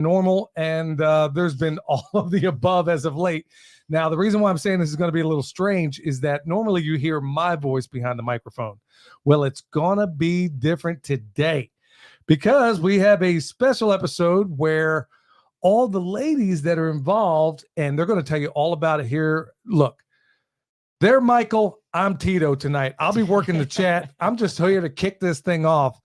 normal, and there's been all of the above as of late. Now, the reason why I'm saying this is going to be a little strange is that normally you hear my voice behind the microphone. Well, it's going to be different today because we have a special episode where all the ladies that are involved, and they're going to tell you all about it here. Look, they're Michael. I'm Tito tonight. I'll be working the chat. I'm just here to kick this thing off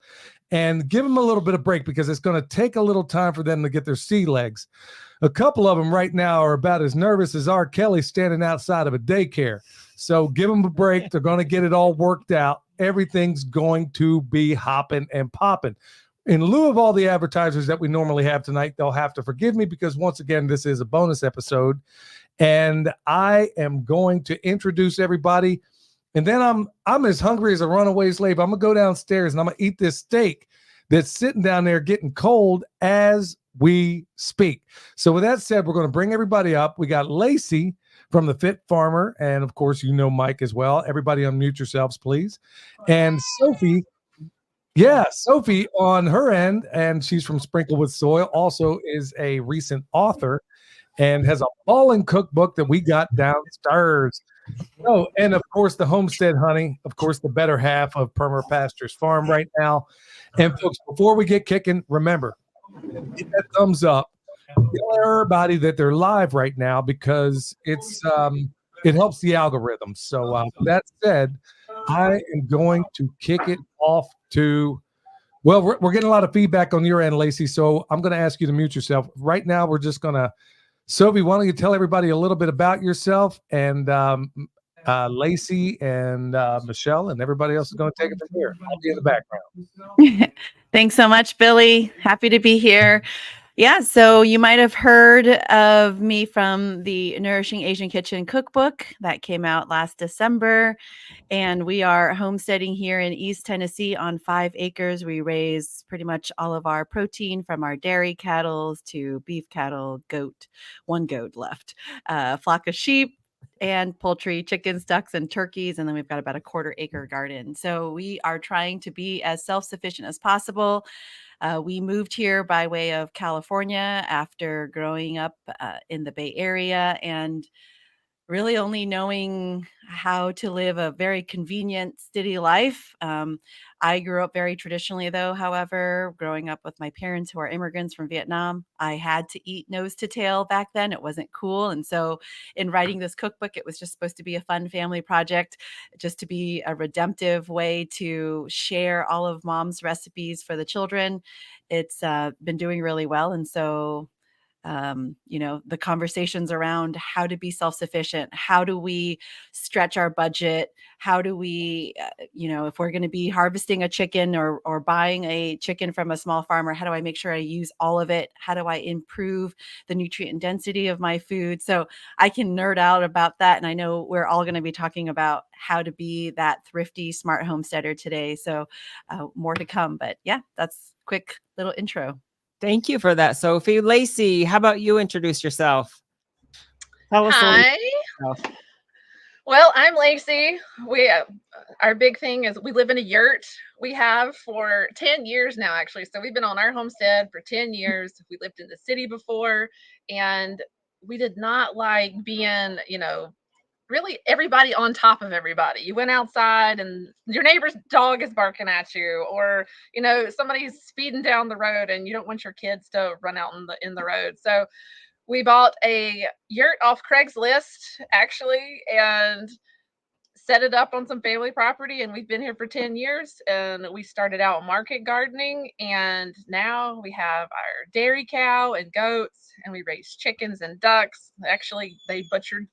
and give them a little bit of break because it's going to take a little time for them to get their sea legs. A couple of them right now are about as nervous as R. Kelly standing outside of a daycare. So give them a break. They're going to get it all worked out. Everything's going to be hopping and popping. In lieu of all the advertisers that we normally have tonight, they'll have to forgive me because once again, this is a bonus episode. And I am going to introduce everybody. And then I'm as hungry as a runaway slave. I'm going to go downstairs and I'm going to eat this steak that's sitting down there getting cold as we speak. So with that said, we're going to bring everybody up. We got Lacey from The Fit Farmer. And of course, you know Mike as well. Everybody unmute yourselves, please. And Sophie. Yeah, Sophie on her end, and she's from Sprinkle with Soil, also is a recent author and has a balling cookbook that we got downstairs. Oh, and of course, the Homestead honey, of course, the better half of Perma Pastures Farm right now. And folks, before we get kicking, remember, hit that thumbs up. Tell everybody that they're live right now because it helps the algorithm. So that said, I am going to kick it off to, well, we're getting a lot of feedback on your end, Lacey. So I'm going to ask you to mute yourself. Right now, we're just going to, Sophie, why don't you tell everybody a little bit about yourself, and Lacey and Michelle and everybody else is going to take it from here. I'll be in the background. Thanks so much, Billy. Happy to be here. Yeah, so you might have heard of me from the Nourishing Asian Kitchen cookbook that came out last December. And we are homesteading here in East Tennessee on 5 acres. We raise pretty much all of our protein from our dairy cattle to beef cattle, one goat left, flock of sheep, and poultry, chickens, ducks, and turkeys. And then we've got about a 1/4 acre garden. So we are trying to be as self-sufficient as possible. We moved here by way of California after growing up in the Bay Area and really only knowing how to live a very convenient city life. I grew up very traditionally, though. However, growing up with my parents who are immigrants from Vietnam, I had to eat nose to tail back then. It wasn't cool. And so in writing this cookbook, it was just supposed to be a fun family project, just to be a redemptive way to share all of mom's recipes for the children. It's been doing really well. And so the conversations around how to be self-sufficient, how do we stretch our budget, how do we, if we're going to be harvesting a chicken or buying a chicken from a small farmer, how do I make sure I use all of it? How do I improve the nutrient density of my food? So I can nerd out about that. And I know we're all going to be talking about how to be that thrifty, smart homesteader today. So more to come. But yeah, that's a quick little intro. Thank you for that, Sophie. Lacey, how about you introduce yourself? Tell us Hi. Well, I'm Lacey. Our big thing is we live in a yurt. We have for 10 years now, actually. So we've been on our homestead for 10 years. We lived in the city before, and we did not like being, really everybody on top of everybody. You went outside and your neighbor's dog is barking at you, or somebody's speeding down the road and you don't want your kids to run out in the road. So we bought a yurt off Craigslist actually and set it up on some family property, and we've been here for 10 years. And we started out market gardening, and now we have our dairy cow and goats, and we raise chickens and ducks. Actually, they butchered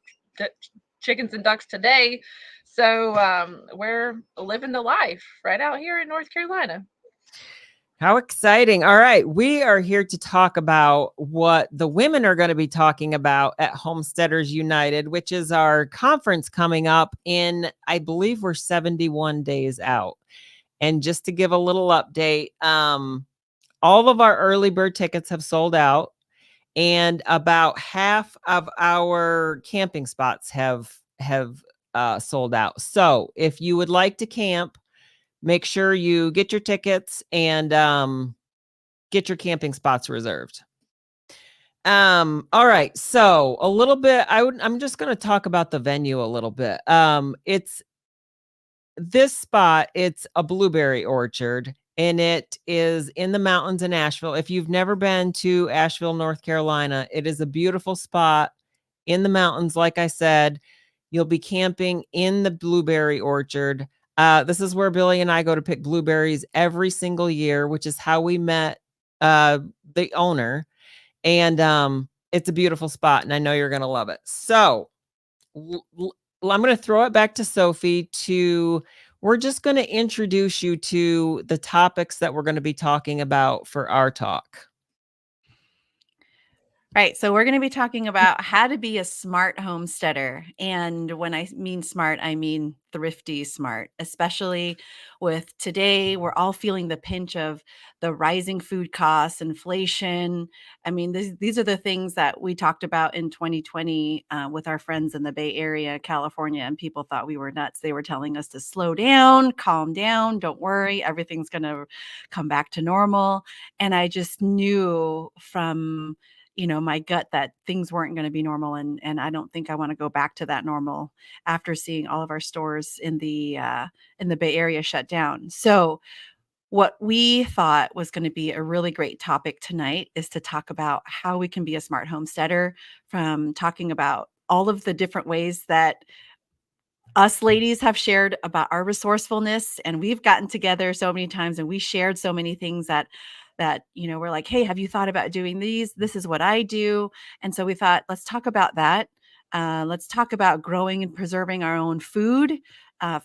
chickens and ducks today. So we're living the life right out here in North Carolina. How exciting. All right. We are here to talk about what the women are going to be talking about at Homesteaders United, which is our conference coming up in, I believe we're 71 days out. And just to give a little update, all of our early bird tickets have sold out. And about half of our camping spots have sold out. So if you would like to camp, make sure you get your tickets and get your camping spots reserved. All right. So a little bit, I'm just going to talk about the venue a little bit. It's this spot, it's a blueberry orchard, and it is in the mountains in Asheville. If you've never been to Asheville, North Carolina, it is a beautiful spot in the mountains. Like I said, you'll be camping in the blueberry orchard. This is where Billy and I go to pick blueberries every single year, which is how we met the owner. And it's a beautiful spot, and I know you're going to love it. So I'm going to throw it back to Sophie we're just going to introduce you to the topics that we're going to be talking about for our talk. Right. So we're going to be talking about how to be a smart homesteader. And when I mean smart, I mean thrifty smart, especially with today, we're all feeling the pinch of the rising food costs, inflation. I mean, these are the things that we talked about in 2020 with our friends in the Bay Area, California, and people thought we were nuts. They were telling us to slow down, calm down, don't worry, everything's going to come back to normal. And I just knew from my gut that things weren't going to be normal. And I don't think I want to go back to that normal after seeing all of our stores in the Bay Area shut down. So what we thought was going to be a really great topic tonight is to talk about how we can be a smart homesteader, from talking about all of the different ways that us ladies have shared about our resourcefulness, and we've gotten together so many times and we shared so many things that we're like, hey, have you thought about doing these? This is what I do. And so we thought, let's talk about that. Let's talk about growing and preserving our own food,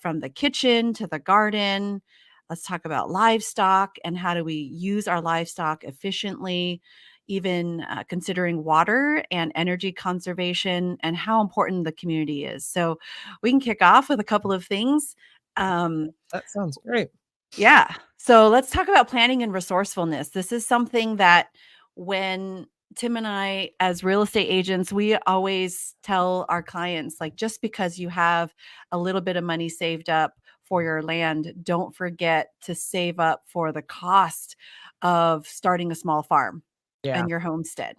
from the kitchen to the garden. Let's talk about livestock and how do we use our livestock efficiently, even considering water and energy conservation and how important the community is. So we can kick off with a couple of things. That sounds great. Yeah. So let's talk about planning and resourcefulness. This is something that when Tim and I, as real estate agents, we always tell our clients, like, just because you have a little bit of money saved up for your land, don't forget to save up for the cost of starting a small farm and your homestead.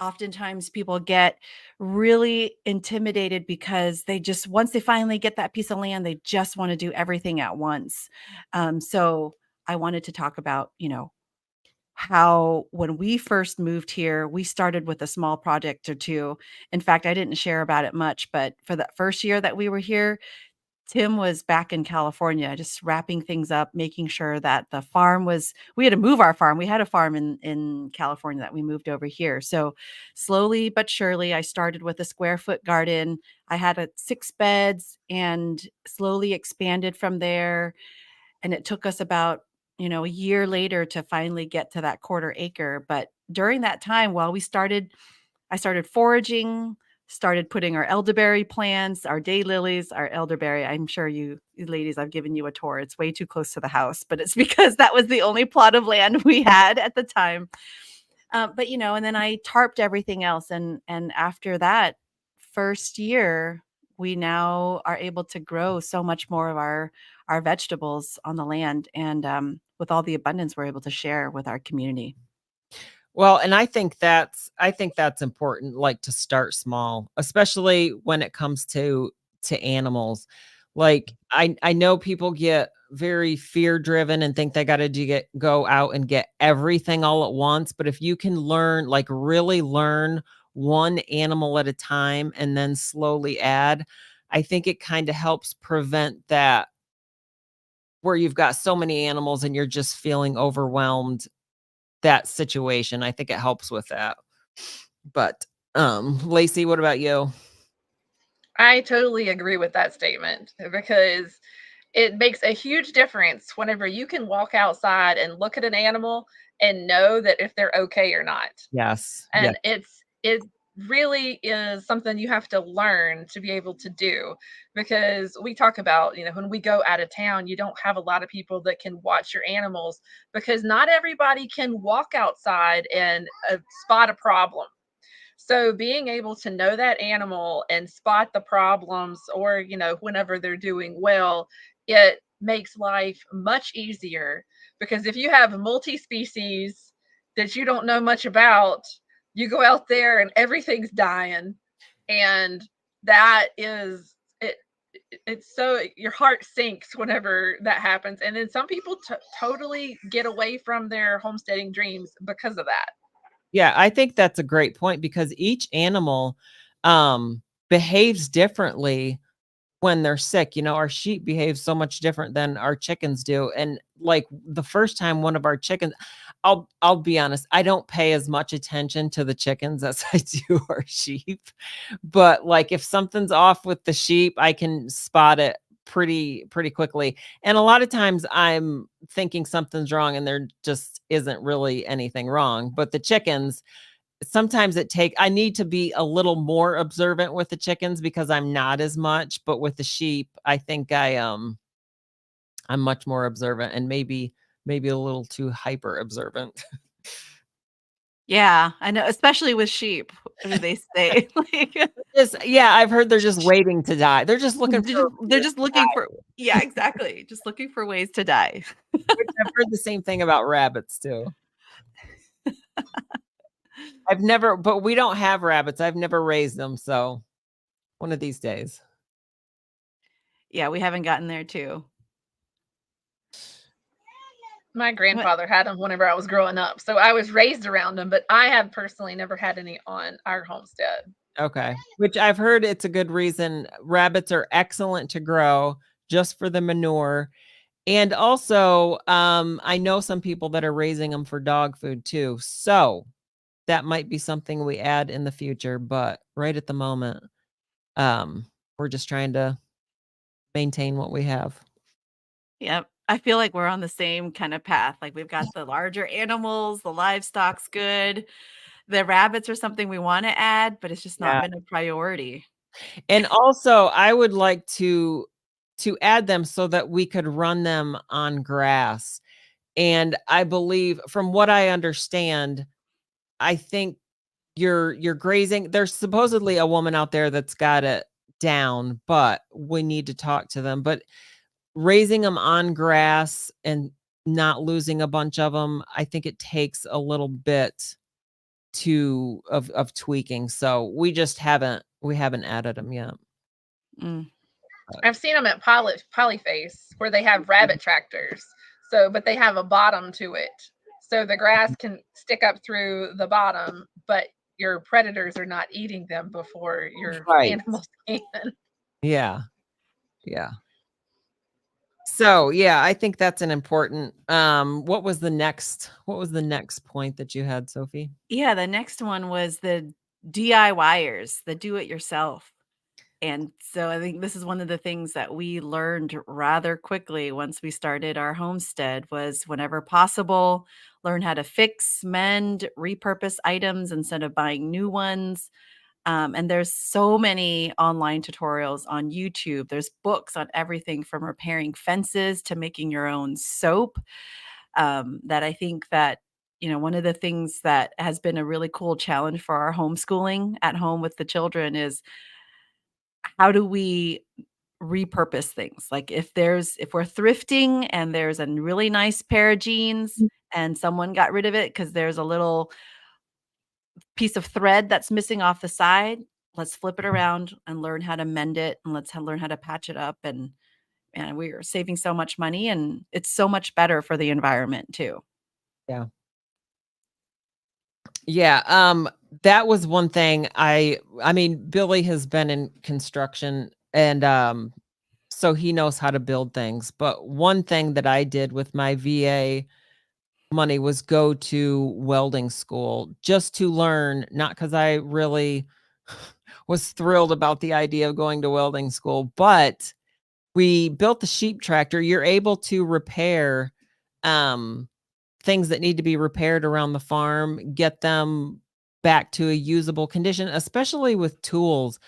Oftentimes people get really intimidated because once they finally get that piece of land, they just want to do everything at once. So I wanted to talk about, how when we first moved here, we started with a small project or two. In fact, I didn't share about it much, but for that first year that we were here, Tim was back in California, just wrapping things up, making sure that the farm we had to move our farm. We had a farm in California that we moved over here. So slowly but surely, I started with a square foot garden. I had 6 beds and slowly expanded from there. And it took us about, a year later to finally get to that 1/4 acre. But during that time, while I started foraging, started putting our elderberry plants, our daylilies, our elderberry. I'm sure you ladies, I've given you a tour. It's way too close to the house, but it's because that was the only plot of land we had at the time. But and then I tarped everything else. And after that first year, we now are able to grow so much more of our vegetables on the land. And with all the abundance we're able to share with our community. Well, and I think that's important, like, to start small, especially when it comes to animals. Like, I know people get very fear driven and think they got to go out and get everything all at once, but if you can learn, like, really learn one animal at a time and then slowly add, I think it kind of helps prevent that, where you've got so many animals and you're just feeling overwhelmed, that situation. I think it helps with that. But Lacey, what about you? I totally agree with that statement, because it makes a huge difference whenever you can walk outside and look at an animal and know that if they're okay or not. Yes. And it really is something you have to learn to be able to do, because we talk about, when we go out of town, you don't have a lot of people that can watch your animals, because not everybody can walk outside and spot a problem. So being able to know that animal and spot the problems, or, whenever they're doing well, it makes life much easier. Because if you have multi-species that you don't know much about, you go out there and everything's dying, and that is it. It's so your heart sinks whenever that happens, and then some people totally get away from their homesteading dreams because of that. Yeah, I think that's a great point, because each animal behaves differently when they're sick. You know, our sheep behave so much different than our chickens do. And like the first time one of our chickens, I'll be honest, I don't pay as much attention to the chickens as I do our sheep. But like if something's off with the sheep, I can spot it pretty quickly. And a lot of times I'm thinking something's wrong and there just isn't really anything wrong. But the chickens, sometimes I need to be a little more observant with the chickens because I'm not as much, but with the sheep, I think I'm much more observant, and maybe a little too hyper observant. Yeah, I know, especially with sheep. What do they say? Like, Yeah, I've heard they're just waiting to die. They're just looking they're just looking for, yeah, exactly. Just looking for ways to die. I've heard the same thing about rabbits too. But we don't have rabbits. I've never raised them. So one of these days. Yeah, we haven't gotten there too. My grandfather had them whenever I was growing up, so I was raised around them, but I have personally never had any on our homestead. Okay. Which I've heard it's a good reason. Rabbits are excellent to grow just for the manure. And also, I know some people that are raising them for dog food too. So that might be something we add in the future, but right at the moment, we're just trying to maintain what we have. Yep. I feel like we're on the same kind of path. Like we've got the larger animals, the livestock's good. The rabbits are something we want to add, but it's just not been a priority. And also, I would like to add them so that we could run them on grass. And I believe, from what I understand, I think you're grazing. There's supposedly a woman out there that's got it down, but we need to talk to them. But raising them on grass and not losing a bunch of them, I think it takes a little bit of tweaking. So we haven't added them yet. Mm. I've seen them at Polyface where they have rabbit tractors. So, but they have a bottom to it. So the grass can stick up through the bottom, but your predators are not eating them before your animals can. Yeah. Yeah. So yeah, I think that's an important, what was the next point that you had, Sophie? Yeah, the next one was the DIYers, the do it yourself. And so I think this is one of the things that we learned rather quickly once we started our homestead was, whenever possible, learn how to fix, mend, repurpose items instead of buying new ones. And there's so many online tutorials on YouTube. There's books on everything from repairing fences to making your own soap. That I think that, one of the things that has been a really cool challenge for our homeschooling at home with the children is, how do we repurpose things? Like if we're thrifting and there's a really nice pair of jeans and someone got rid of it because there's a little piece of thread that's missing off the side, let's flip it around and learn how to mend it, and let's learn how to patch it up, and we are saving so much money, and it's so much better for the environment too. Yeah. Yeah. That was one thing. I mean, Billy has been in construction, and so he knows how to build things. But one thing that I did with my VA money was go to welding school just to learn, not because I really was thrilled about the idea of going to welding school, but we built the sheep tractor. You're able to repair things that need to be repaired around the farm, get them back to a usable condition, especially with tools.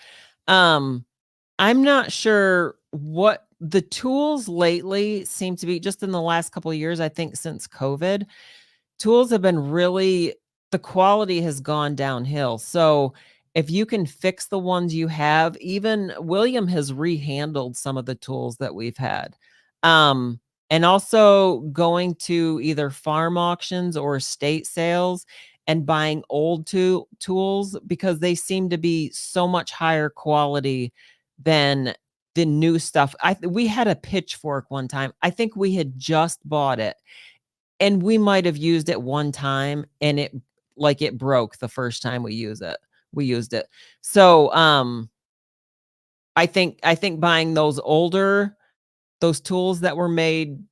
I'm not sure what the tools lately seem to be, just in the last couple of years. I think since COVID, tools have been the quality has gone downhill. So if you can fix the ones you have, even William has rehandled some of the tools that we've had. And also going to either farm auctions or estate sales and buying old tools because they seem to be so much higher quality than the new stuff. We had a pitchfork one time. I think we had just bought it, and we might have used it one time, and it broke the first time we used it. So I think buying those tools that were made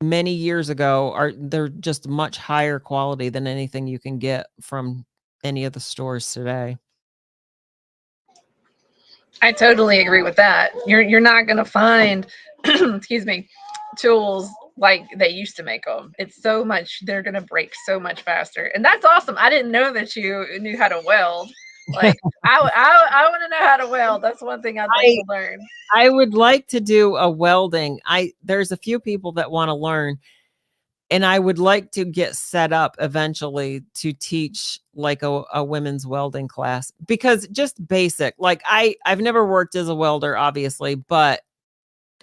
many years ago they're just much higher quality than anything you can get from any of the stores today. I totally agree with that. You're not going to find, excuse me, tools like they used to make them. It's so much, they're going to break so much faster. And that's awesome. I didn't know that you knew how to weld. Like I want to know how to weld. That's one thing I'd like to learn. I would like to do a welding. There's a few people that want to learn, and I would like to get set up eventually to teach like a women's welding class, because just basic, like I've never worked as a welder, obviously, but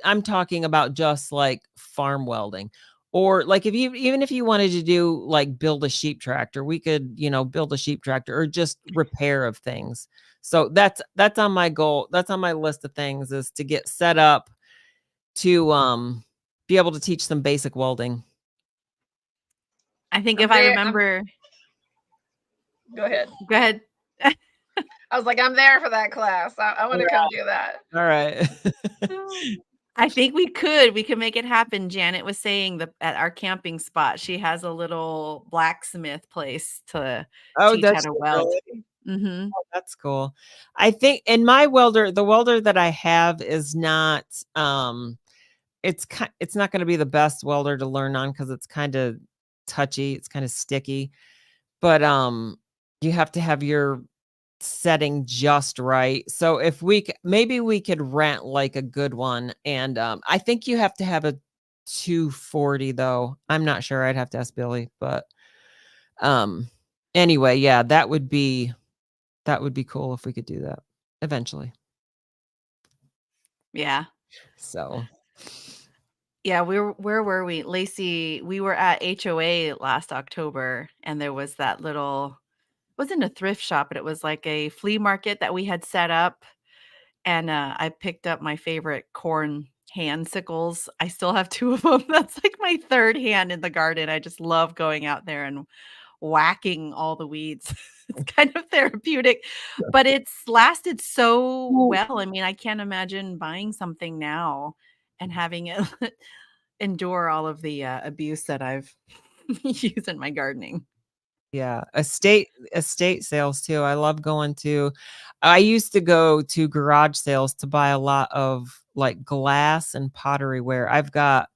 I'm talking about just like farm welding, or like even if you wanted to do like build a sheep tractor, we could, build a sheep tractor or just repair of things. So that's on my goal. That's on my list of things, is to get set up to be able to teach some basic welding. I think if I remember. Go ahead. Go ahead. I was like, I'm there for that class. I want to come do that. All right. I think we could make it happen. Janet was saying that at our camping spot, she has a little blacksmith place to teach how to weld. Really? Mm-hmm. Oh, that's cool. I think, and the welder that I have is not, it's not going to be the best welder to learn on, because it's kind of touchy. It's kind of sticky, but you have to have your setting just right. So if maybe we could rent like a good one, and I think you have to have a 240 though. I'm not sure. I'd have to ask Billy, but anyway, yeah, that would be cool if we could do that eventually. Yeah. So yeah, where were we, Lacey? We were at HOA last October, and there was that little, it wasn't a thrift shop, but it was like a flea market that we had set up. And I picked up my favorite corn hand sickles. I still have 2 of them. That's like my third hand in the garden. I just love going out there and whacking all the weeds. It's kind of therapeutic, but it's lasted so well. I mean, I can't imagine buying something now and having it endure all of the abuse that I've used in my gardening. Yeah, estate sales too. I used to go to garage sales to buy a lot of like glass and pottery ware. I've got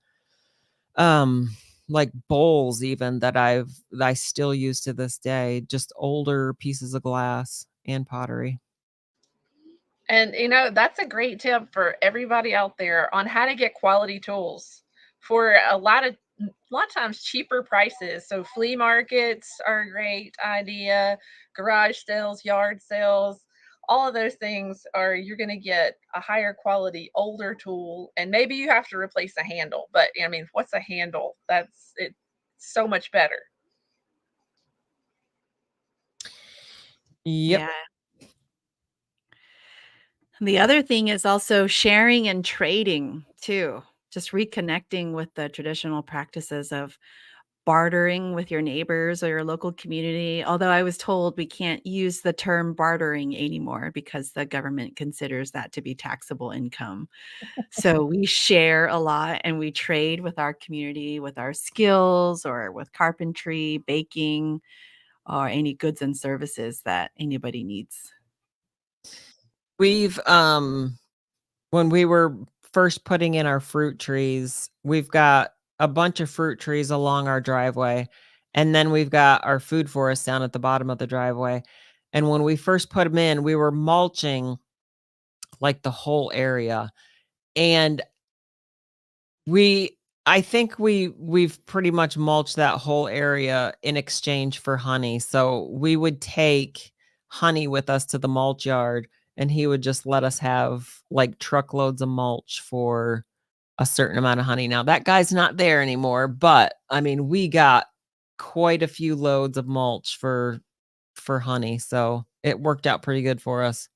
like bowls even that I still use to this day, just older pieces of glass and pottery. And that's a great tip for everybody out there on how to get quality tools for a lot of times cheaper prices. So flea markets are a great idea, garage sales, yard sales, all of those things you're going to get a higher quality, older tool, and maybe you have to replace a handle. But I mean, what's a handle? That's it, so much better. Yep. Yeah. The other thing is also sharing and trading too, just reconnecting with the traditional practices of bartering with your neighbors or your local community. Although I was told we can't use the term bartering anymore because the government considers that to be taxable income. So we share a lot and we trade with our community, with our skills or with carpentry, baking, or any goods and services that anybody needs. We've when we were first putting in our fruit trees, we've got a bunch of fruit trees along our driveway, and then we've got our food forest down at the bottom of the driveway. And when we first put them in, we were mulching like the whole area. And I think we've pretty much mulched that whole area in exchange for honey. So we would take honey with us to the mulch yard, and he would just let us have like truckloads of mulch for a certain amount of honey. Now that guy's not there anymore, but I mean, we got quite a few loads of mulch for honey. So it worked out pretty good for us.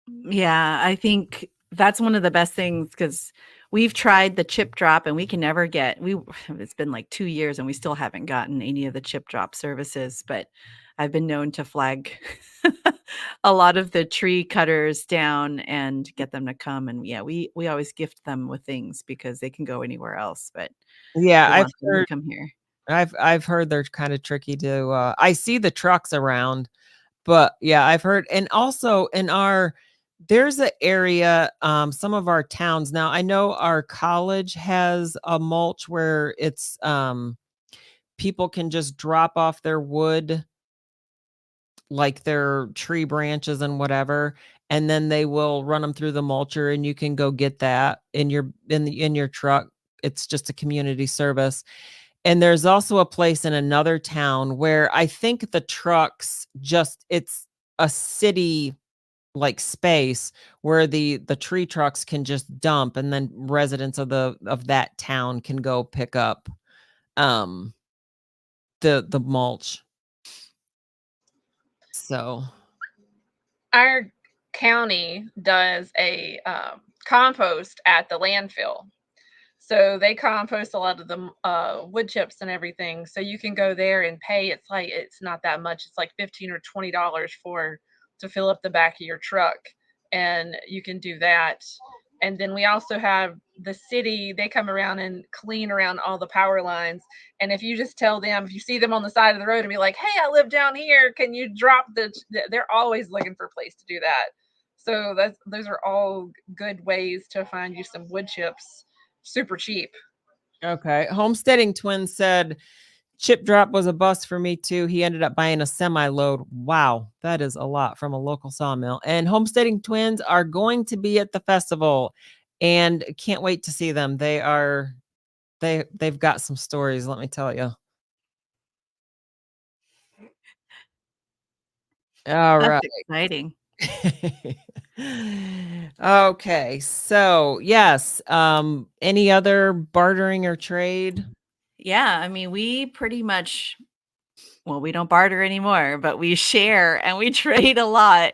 Yeah, I think that's one of the best things because we've tried the chip drop and we can never get it's been like 2 years and we still haven't gotten any of the chip drop services, but I've been known to flag a lot of the tree cutters down and get them to come. And yeah, we always gift them with things because they can go anywhere else, but Yeah, we I've want them to heard come here. I've heard they're kind of tricky to I see the trucks around, but yeah, I've heard. And also there's an area, some of our towns now. I know our college has a mulch where it's people can just drop off their wood, like their tree branches and whatever, and then they will run them through the mulcher, and you can go get that in your truck. It's just a community service. And there's also a place in another town where I think the trucks it's a city like space where the tree trucks can just dump, and then residents of that town can go pick up the mulch. So Our county does a compost at the landfill. So they compost a lot of the wood chips and everything. So you can go there and pay. It's not that much. It's like $15 or $20 to fill up the back of your truck, and you can do that. And then we also have the city. They come around and clean around all the power lines. And if you just tell them, if you see them on the side of the road and be like, "Hey, I live down here. Can you drop they're always looking for a place to do that. So those are all good ways to find you some wood chips super cheap. okay, Homesteading Twin said chip drop was a bust for me too. He ended up buying a semi-load. Wow, that is a lot from a local sawmill. And Homesteading Twins are going to be at the festival, and can't wait to see them. They've got some stories, let me tell you. All That's right. exciting. Okay, so yes, any other bartering or trade? Yeah, I mean, we pretty much we don't barter anymore, but we share and we trade a lot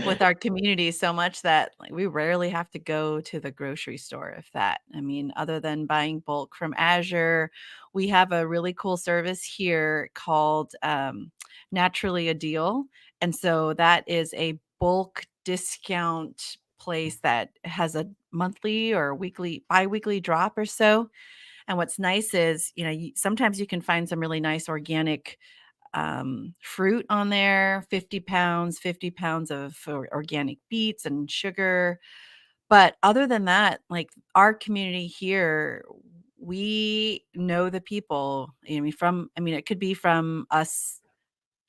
with our community so much that like we rarely have to go to the grocery store, if that. I mean, other than buying bulk from Azure, we have a really cool service here called Naturally a Deal. And so that is a bulk discount place that has a monthly or bi-weekly drop or so. And what's nice is, sometimes you can find some really nice organic fruit on there, 50 pounds of organic beets and sugar. But other than that, like our community here, we know the people. It could be from us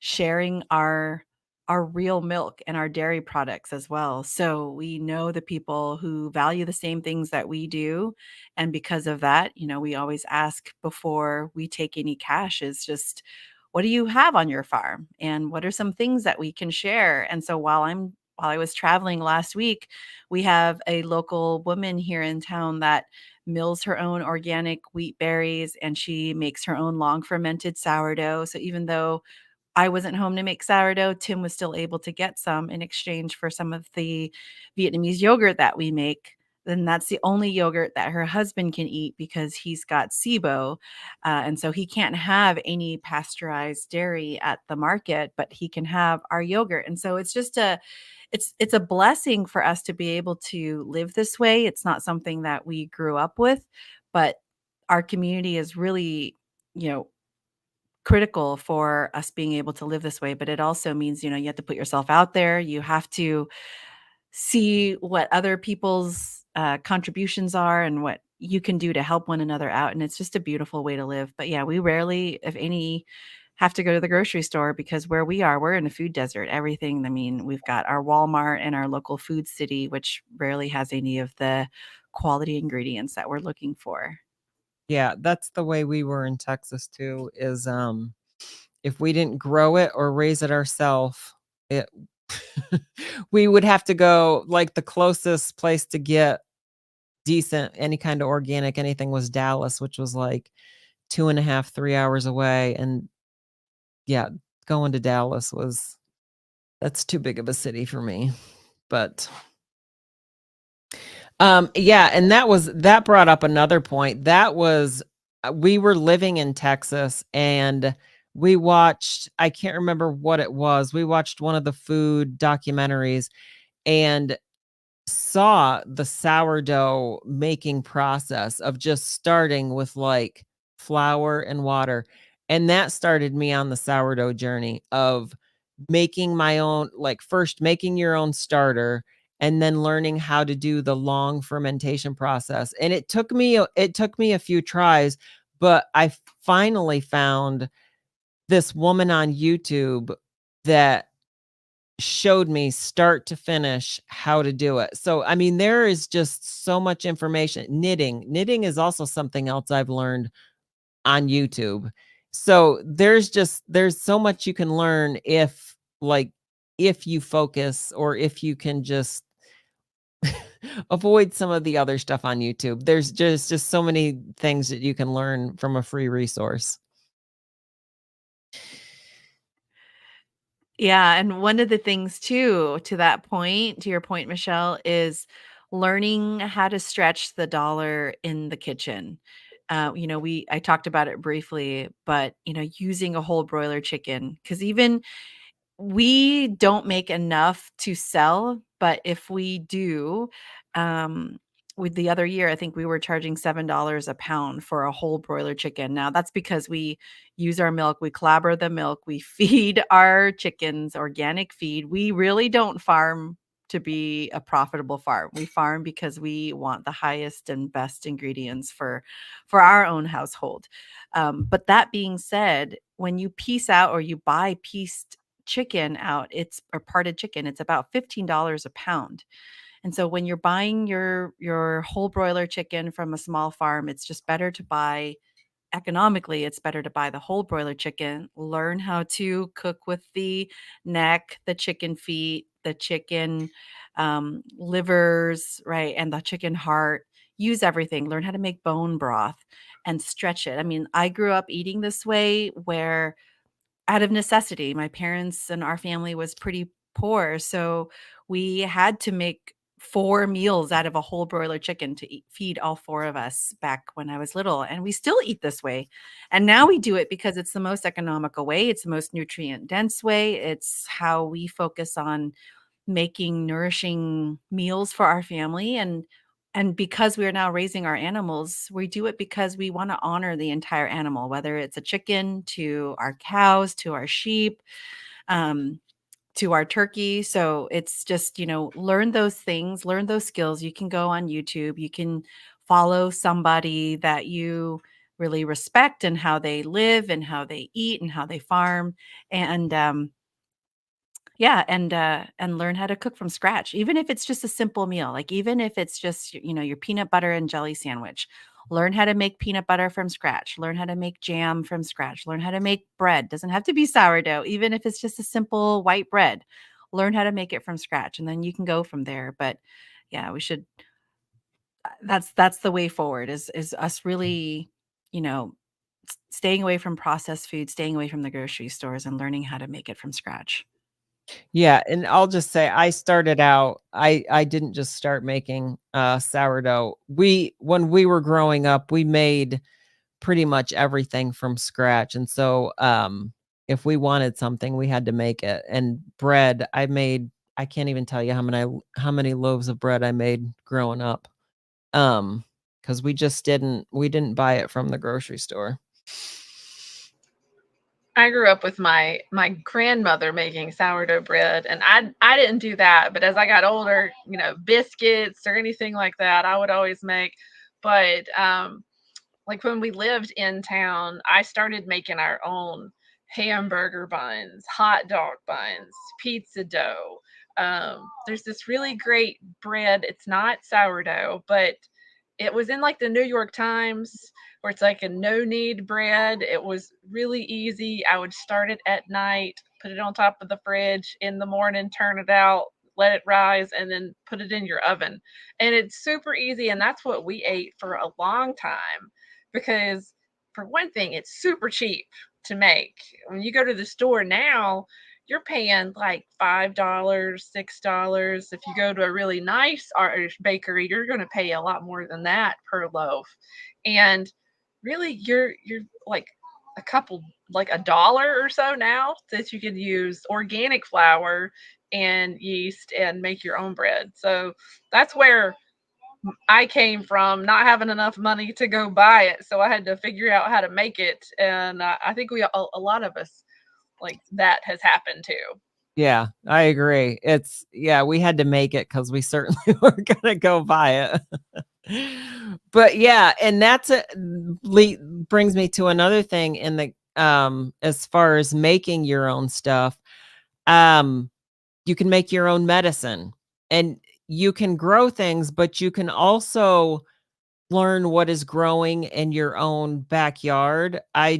sharing our real milk and our dairy products as well. So we know the people who value the same things that we do. And because of that, we always ask before we take any cash is just, what do you have on your farm? And what are some things that we can share? And so while I was traveling last week, we have a local woman here in town that mills her own organic wheat berries, and she makes her own long fermented sourdough. So even though I wasn't home to make sourdough, Tim was still able to get some in exchange for some of the Vietnamese yogurt that we make. Then that's the only yogurt that her husband can eat because he's got SIBO. And so he can't have any pasteurized dairy at the market, but he can have our yogurt. And so it's just it's a blessing for us to be able to live this way. It's not something that we grew up with, but our community is really, critical for us being able to live this way. But it also means, you have to put yourself out there. You have to see what other people's contributions are and what you can do to help one another out. And it's just a beautiful way to live. But yeah, we rarely, if any, have to go to the grocery store because where we are, we're in a food desert. Everything, I mean, we've got our Walmart and our local food city, which rarely has any of the quality ingredients that we're looking for. Yeah, that's the way we were in Texas too, is if we didn't grow it or raise it ourselves, it we would have to go, like, the closest place to get decent, any kind of organic, anything was Dallas, which was like 2.5, 3 hours away. And yeah, going to Dallas that's too big of a city for me. But yeah, and that brought up another point. That was we were living in Texas, and we watched, I can't remember what it was. We watched one of the food documentaries and saw the sourdough making process of just starting with like flour and water. And that started me on the sourdough journey of making my own, like first making your own starter and then learning how to do the long fermentation process. And it took me a few tries, but I finally found this woman on YouTube that showed me start to finish how to do it. So, I mean, there is just so much information. Knitting is also something else I've learned on YouTube. So there's so much you can learn if you focus, or if you can just avoid some of the other stuff on YouTube. There's just so many things that you can learn from a free resource. Yeah, and one of the things too, to that point, to your point, Michelle, is learning how to stretch the dollar in the kitchen. I talked about it briefly, but using a whole broiler chicken, because even we don't make enough to sell, but if we do, with the other year, I think we were charging $7 a pound for a whole broiler chicken. Now that's because we use our milk, we clabber the milk, we feed our chickens organic feed. We really don't farm to be a profitable farm. We farm because we want the highest and best ingredients for our own household. But that being said, when you piece out or you buy pieced chicken out, or parted chicken, it's about $15 a pound. And so when you're buying your whole broiler chicken from a small farm, it's just better to buy economically, it's better to buy the whole broiler chicken, learn how to cook with the neck, the chicken feet, the chicken livers, right? And the chicken heart. Use everything, learn how to make bone broth and stretch it. I mean, I grew up eating this way where out of necessity. My parents and our family was pretty poor, so we had to make 4 meals out of a whole broiler chicken to feed all 4 of us back when I was little, and we still eat this way. And now we do it because it's the most economical way, it's the most nutrient dense way, it's how we focus on making nourishing meals for our family. And because we are now raising our animals, we do it because we want to honor the entire animal, whether it's a chicken to our cows, to our sheep, um, to our turkey. So it's just, learn those things, learn those skills. You can go on YouTube, you can follow somebody that you really respect and how they live and how they eat and how they farm. And yeah, and learn how to cook from scratch, even if it's just a simple meal, like, even if it's just, your peanut butter and jelly sandwich. Learn how to make peanut butter from scratch, learn how to make jam from scratch, learn how to make bread. Doesn't have to be sourdough, even if it's just a simple white bread. Learn how to make it from scratch, and then you can go from there. But yeah, we should that's the way forward, is us really, you know, staying away from processed food, staying away from the grocery stores, and learning how to make it from scratch. Yeah, and I'll just say I started out, I didn't just start making sourdough. When we were growing up, we made pretty much everything from scratch. And so if we wanted something, we had to make it. And bread, I can't even tell you how many loaves of bread I made growing up. Because we didn't buy it from the grocery store. I grew up with my grandmother making sourdough bread, and I didn't do that. But as I got older, biscuits or anything like that, I would always make. But like when we lived in town, I started making our own hamburger buns, hot dog buns, pizza dough. There's this really great bread. It's not sourdough, but it was in like the New York Times, where it's like a no knead bread. It was really easy. I would start it at night, put it on top of the fridge in the morning, turn it out, let it rise, and then put it in your oven. And it's super easy. And that's what we ate for a long time because, for one thing, it's super cheap to make. When you go to the store now, you're paying like $5, $6. If you go to a really nice Irish bakery, you're going to pay a lot more than that per loaf. And really, you're like a couple, like $1 or so now that you can use organic flour and yeast and make your own bread. So that's where I came from, not having enough money to go buy it. So I had to figure out how to make it. And I think a lot of us, like, that has happened too. Yeah, I agree. We had to make it because we certainly were gonna go buy it. But yeah, and brings me to another thing in the as far as making your own stuff. You can make your own medicine, and you can grow things, but you can also learn what is growing in your own backyard. I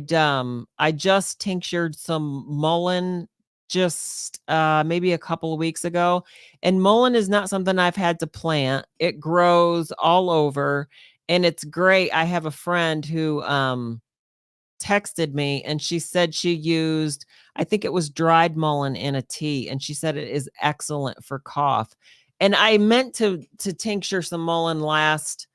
just tinctured some mullein just maybe a couple of weeks ago, and mullein is not something I've had to plant. It grows all over, and it's great. I have a friend who texted me, and she said she used, I think it was dried mullein in a tea, and she said it is excellent for cough. And I meant to tincture some mullein last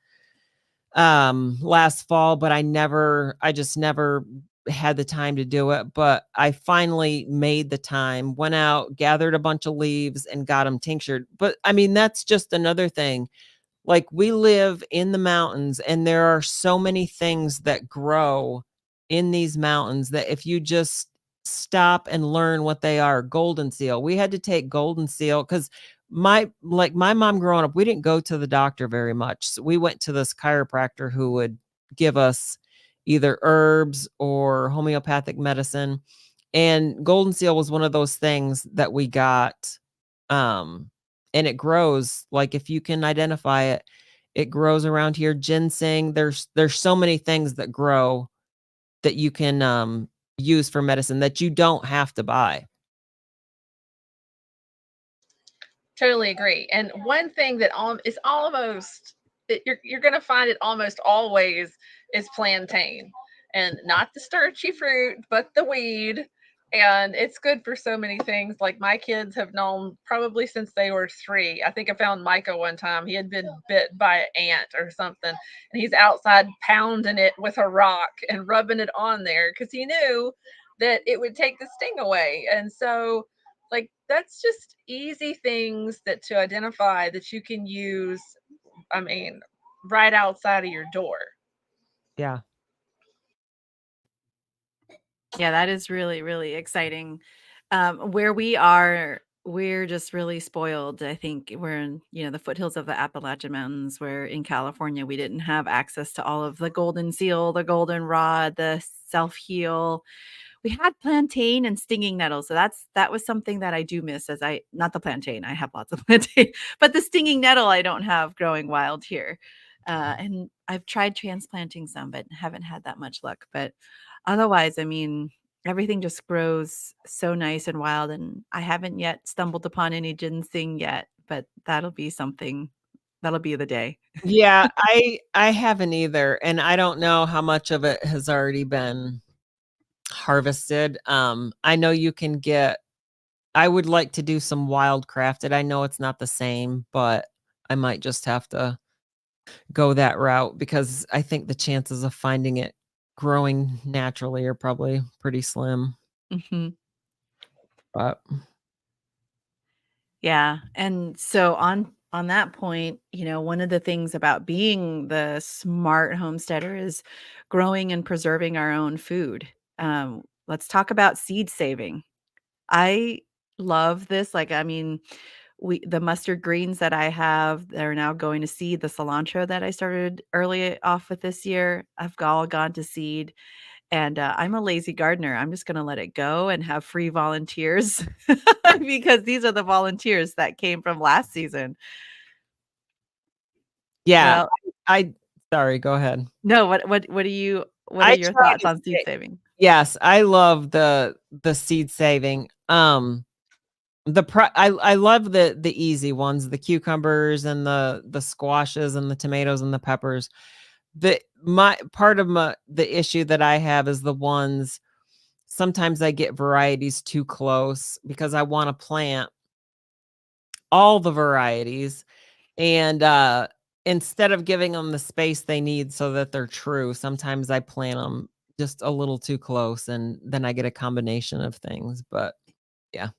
fall, but I just never had the time to do it. But I finally made the time, went out, gathered a bunch of leaves, and got them tinctured. But I mean, that's just another thing. Like, we live in the mountains, and there are so many things that grow in these mountains that if you just stop and learn what they are. Golden seal. We had to take golden seal because my mom growing up, we didn't go to the doctor very much. So we went to this chiropractor who would give us either herbs or homeopathic medicine. And golden seal was one of those things that we got. And it grows, like, if you can identify it, it grows around here. Ginseng, there's so many things that grow that you can use for medicine that you don't have to buy. Totally agree. And one thing that is almost, you're going to find it almost always, is plantain, and not the starchy fruit, but the weed. And it's good for so many things. Like, my kids have known probably since they were 3. I think I found Micah one time. He had been bit by an ant or something, and he's outside pounding it with a rock and rubbing it on there because he knew that it would take the sting away. And so, like, that's just easy things that to identify that you can use, I mean, right outside of your door. Yeah. Yeah, that is really, really exciting. Where we are, we're just really spoiled. I think we're in, the foothills of the Appalachian Mountains, where in California we didn't have access to all of the golden seal, the goldenrod, the self-heal. We had plantain and stinging nettle. So that was something that I do miss, not the plantain. I have lots of plantain, but the stinging nettle I don't have growing wild here. And I've tried transplanting some, but haven't had that much luck. But otherwise, I mean, everything just grows so nice and wild. And I haven't yet stumbled upon any ginseng yet, but that'll be something. That'll be the day. Yeah, I haven't either. And I don't know how much of it has already been harvested. I know you can I would like to do some wild crafted. I know it's not the same, but I might just have to go that route because I think the chances of finding it growing naturally are probably pretty slim. Mm-hmm. But yeah. And so on that point, one of the things about being the smart homesteader is growing and preserving our own food. Let's talk about seed saving. I love this. Like, I mean, the mustard greens that I have, they're now going to seed. The cilantro that I started early off with this year, I've all gone to seed. And I'm a lazy gardener. I'm just going to let it go and have free volunteers because these are the volunteers that came from last season. yeah, sorry, go ahead. No, what are your thoughts on seed saving? Yes, I love the seed saving. I love the easy ones, the cucumbers and the squashes and the tomatoes and the peppers. The issue that I have is the ones sometimes I get varieties too close because I want to plant all the varieties, and instead of giving them the space they need so that they're true, sometimes I plant them just a little too close, and then I get a combination of things. But yeah.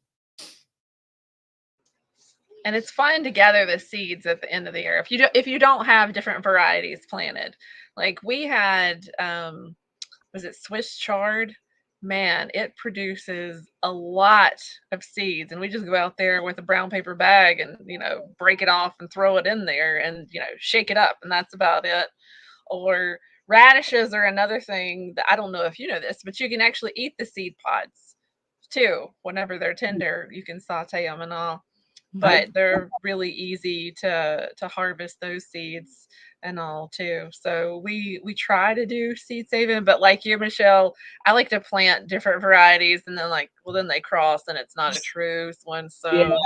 And it's fun to gather the seeds at the end of the year. If you don't have different varieties planted, like we had, was it Swiss chard? Man, it produces a lot of seeds, and we just go out there with a brown paper bag and break it off and throw it in there and shake it up, and that's about it. Or radishes are another thing that I don't know if you know this, but you can actually eat the seed pods too. Whenever they're tender, you can saute them and all. But they're really easy to harvest those seeds and all too. So we try to do seed saving, but like you, Michelle, I like to plant different varieties, and then then they cross and it's not a true one. So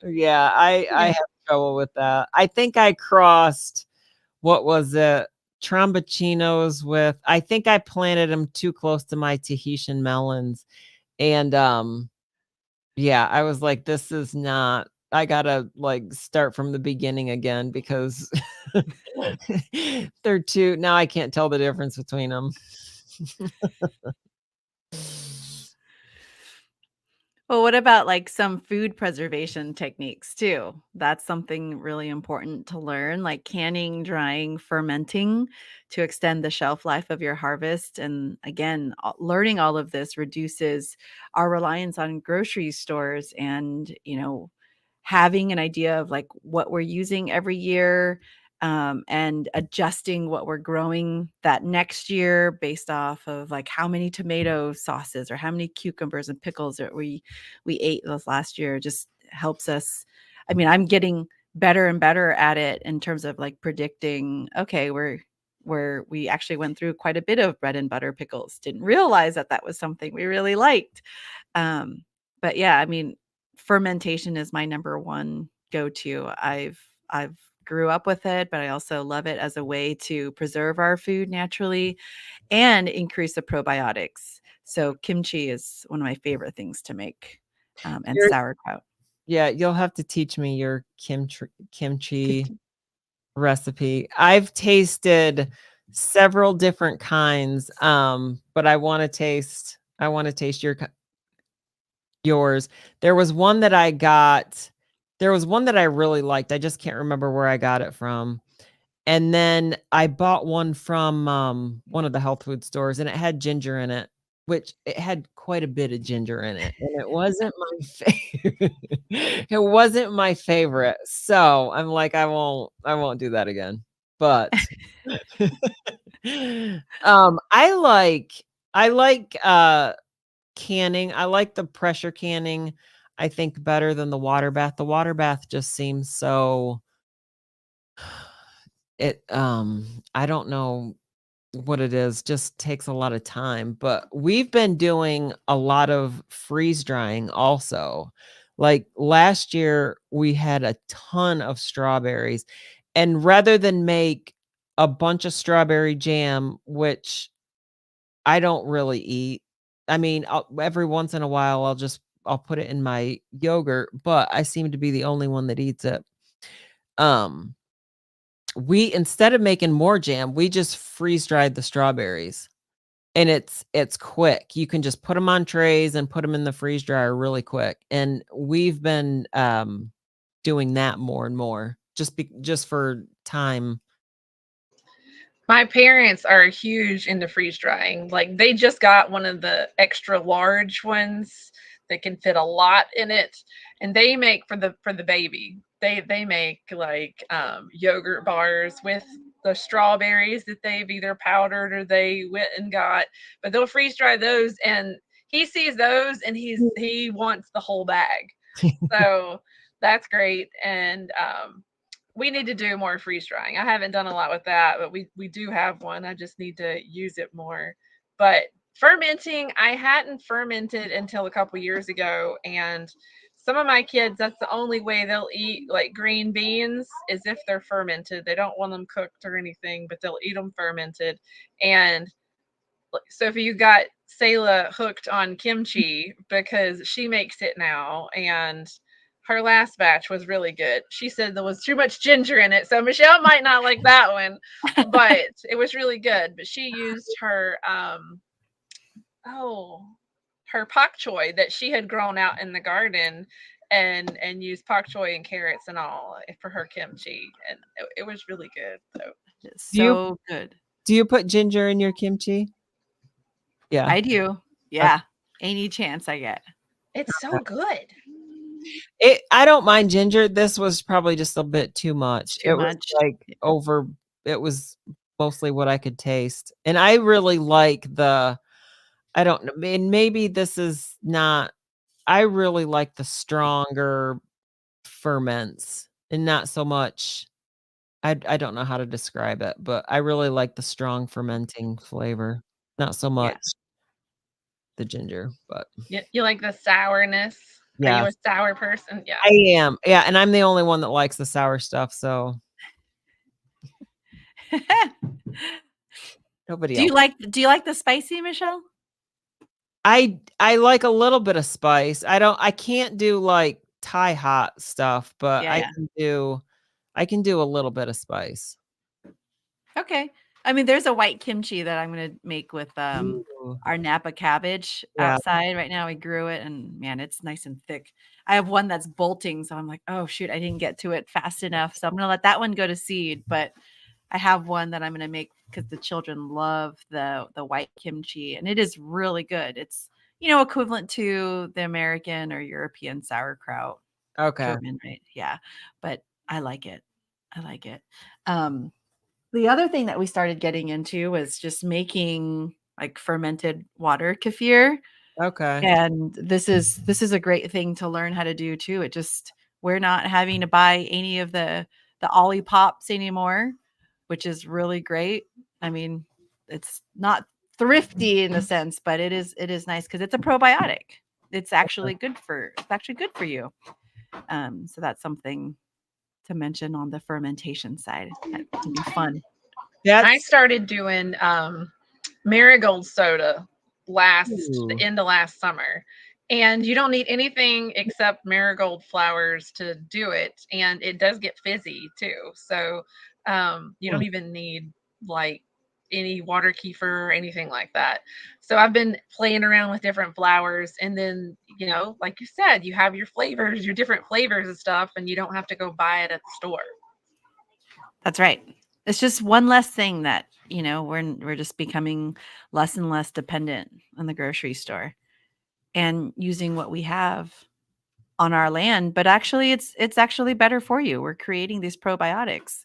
Yeah, I have trouble with that. I think I crossed, what was it, Tromboncinos with, I think I planted them too close to my Tahitian melons, and yeah, I was like, this is not, I gotta like start from the beginning again because they're too, now I can't tell the difference between them. Well, what about like some food preservation techniques too? That's something really important to learn, like canning, drying, fermenting to extend the shelf life of your harvest. And again, learning all of this reduces our reliance on grocery stores and, having an idea of like what we're using every year, and adjusting what we're growing that next year based off of like how many tomato sauces or how many cucumbers and pickles that we ate this last year just helps us. I mean, I'm getting better and better at it in terms of like predicting, okay, we actually went through quite a bit of bread and butter pickles. Didn't realize that was something we really liked. But yeah, I mean, fermentation is my number one go-to. I've grew up with it, but I also love it as a way to preserve our food naturally and increase the probiotics. So kimchi is one of my favorite things to make, and sauerkraut. Yeah, you'll have to teach me your kimchi recipe. I've tasted several different kinds, but I want to taste yours. There was one that I got. There was one that I really liked. I just can't remember where I got it from. And then I bought one from one of the health food stores, and it had ginger in it, which it had quite a bit of ginger in it, and it wasn't my favorite. It wasn't my favorite. So I'm like, I won't do that again. But I like canning. I like the pressure canning, I think, better than the water bath. The water bath just seems so, I don't know what it is, just takes a lot of time. But we've been doing a lot of freeze drying also. Like last year we had a ton of strawberries, and rather than make a bunch of strawberry jam, which I don't really eat, I mean, every once in a while I'll put it in my yogurt, but I seem to be the only one that eats it. We, instead of making more jam, we just freeze dried the strawberries, and it's quick. You can just put them on trays and put them in the freeze dryer really quick. And we've been doing that more and more just for time. My parents are huge into freeze drying. Like they just got one of the extra large ones that can fit a lot in it, and they make for the baby. They make like yogurt bars with the strawberries that they've either powdered or they went and got, but they'll freeze dry those, and he sees those and he wants the whole bag. So that's great. And we need to do more freeze drying. I haven't done a lot with that, but we do have one. I just need to use it more. But fermenting, I hadn't fermented until a couple years ago, and some of my kids, that's the only way they'll eat like green beans is if they're fermented. They don't want them cooked or anything, but they'll eat them fermented. And so if you got Selah hooked on kimchi because she makes it now, and her last batch was really good. She said there was too much ginger in it, so Michelle might not like that one, but it was really good. But she used her her pak choi that she had grown out in the garden, and used pak choi and carrots and all for her kimchi, and it was really good. So It's so good. Do you put ginger in your kimchi? Yeah, I do. Yeah, any chance I get. It's so good. I don't mind ginger. This was probably just a bit too much. Too much. Was like over. It was mostly what I could taste, and I really like the. I don't know. And maybe this is not. I really like the stronger ferments, and not so much. I don't know how to describe it, but I really like the strong fermenting flavor. Not so much the ginger, but You like the sourness? yeah. Are you a sour person? Yeah. I am. Yeah, and I'm the only one that likes the sour stuff, so nobody else. Do you like the spicy, Michelle? I like a little bit of spice. I can't do like Thai hot stuff, but I can do a little bit of spice. Okay. I mean, there's a white kimchi that I'm gonna make with Ooh. our Napa cabbage outside right now. I grew it, and man, it's nice and thick. I have one that's bolting, so I'm like, oh shoot, I didn't get to it fast enough. So I'm gonna let that one go to seed. But I have one that I'm gonna make because the children love the white kimchi, and it is really good. It's equivalent to the American or European sauerkraut. Okay. German, right? Yeah, but I like it. I like it. The other thing that we started getting into was just making like fermented water kefir. Okay. And this is a great thing to learn how to do too. We're not having to buy any of the Ollie Pops anymore, which is really great. I mean, it's not thrifty in a sense, but it is nice because it's a probiotic. It's actually good for you. So that's something to mention on the fermentation side. That can be fun. I started doing marigold soda the end of last summer, and you don't need anything except marigold flowers to do it, and it does get fizzy too. So you don't even need like any water kefir or anything like that. So I've been playing around with different flowers, and then like you said, you have your flavors, your different flavors and stuff, and you don't have to go buy it at the store. That's right. It's just one less thing that we're just becoming less and less dependent on the grocery store and using what we have on our land. But actually, it's actually better for you. We're creating these probiotics,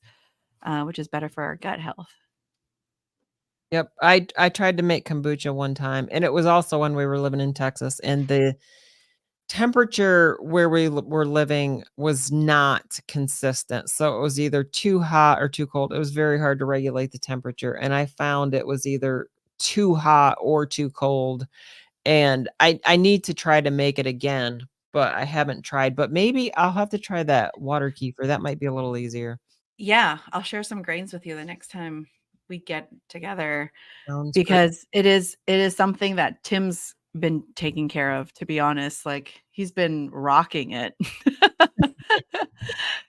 which is better for our gut health. Yep. I tried to make kombucha one time, and it was also when we were living in Texas, and the temperature where we were living was not consistent. So it was either too hot or too cold. It was very hard to regulate the temperature. And I found it was either too hot or too cold. And I need to try to make it again, but I haven't tried. But maybe I'll have to try that water kefir. That might be a little easier. Yeah, I'll share some grains with you the next time we get together. Sounds because it is something that Tim's been taking care of, to be honest. Like, he's been rocking it.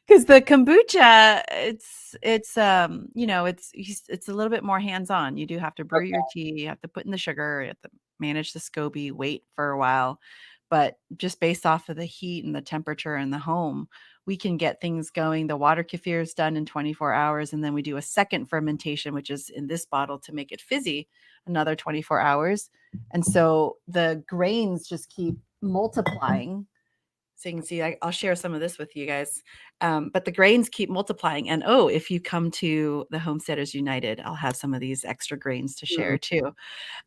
Because the kombucha, it's a little bit more hands-on. You do have to brew your tea, you have to put in the sugar, you have to manage the SCOBY, wait for a while. But just based off of the heat and the temperature in the home, we can get things going. The water kefir is done in 24 hours, and then we do a second fermentation, which is in this bottle to make it fizzy, another 24 hours. And so the grains just keep multiplying. So you can see, I'll share some of this with you guys. But the grains keep multiplying. And if you come to the Homesteaders United, I'll have some of these extra grains to share too.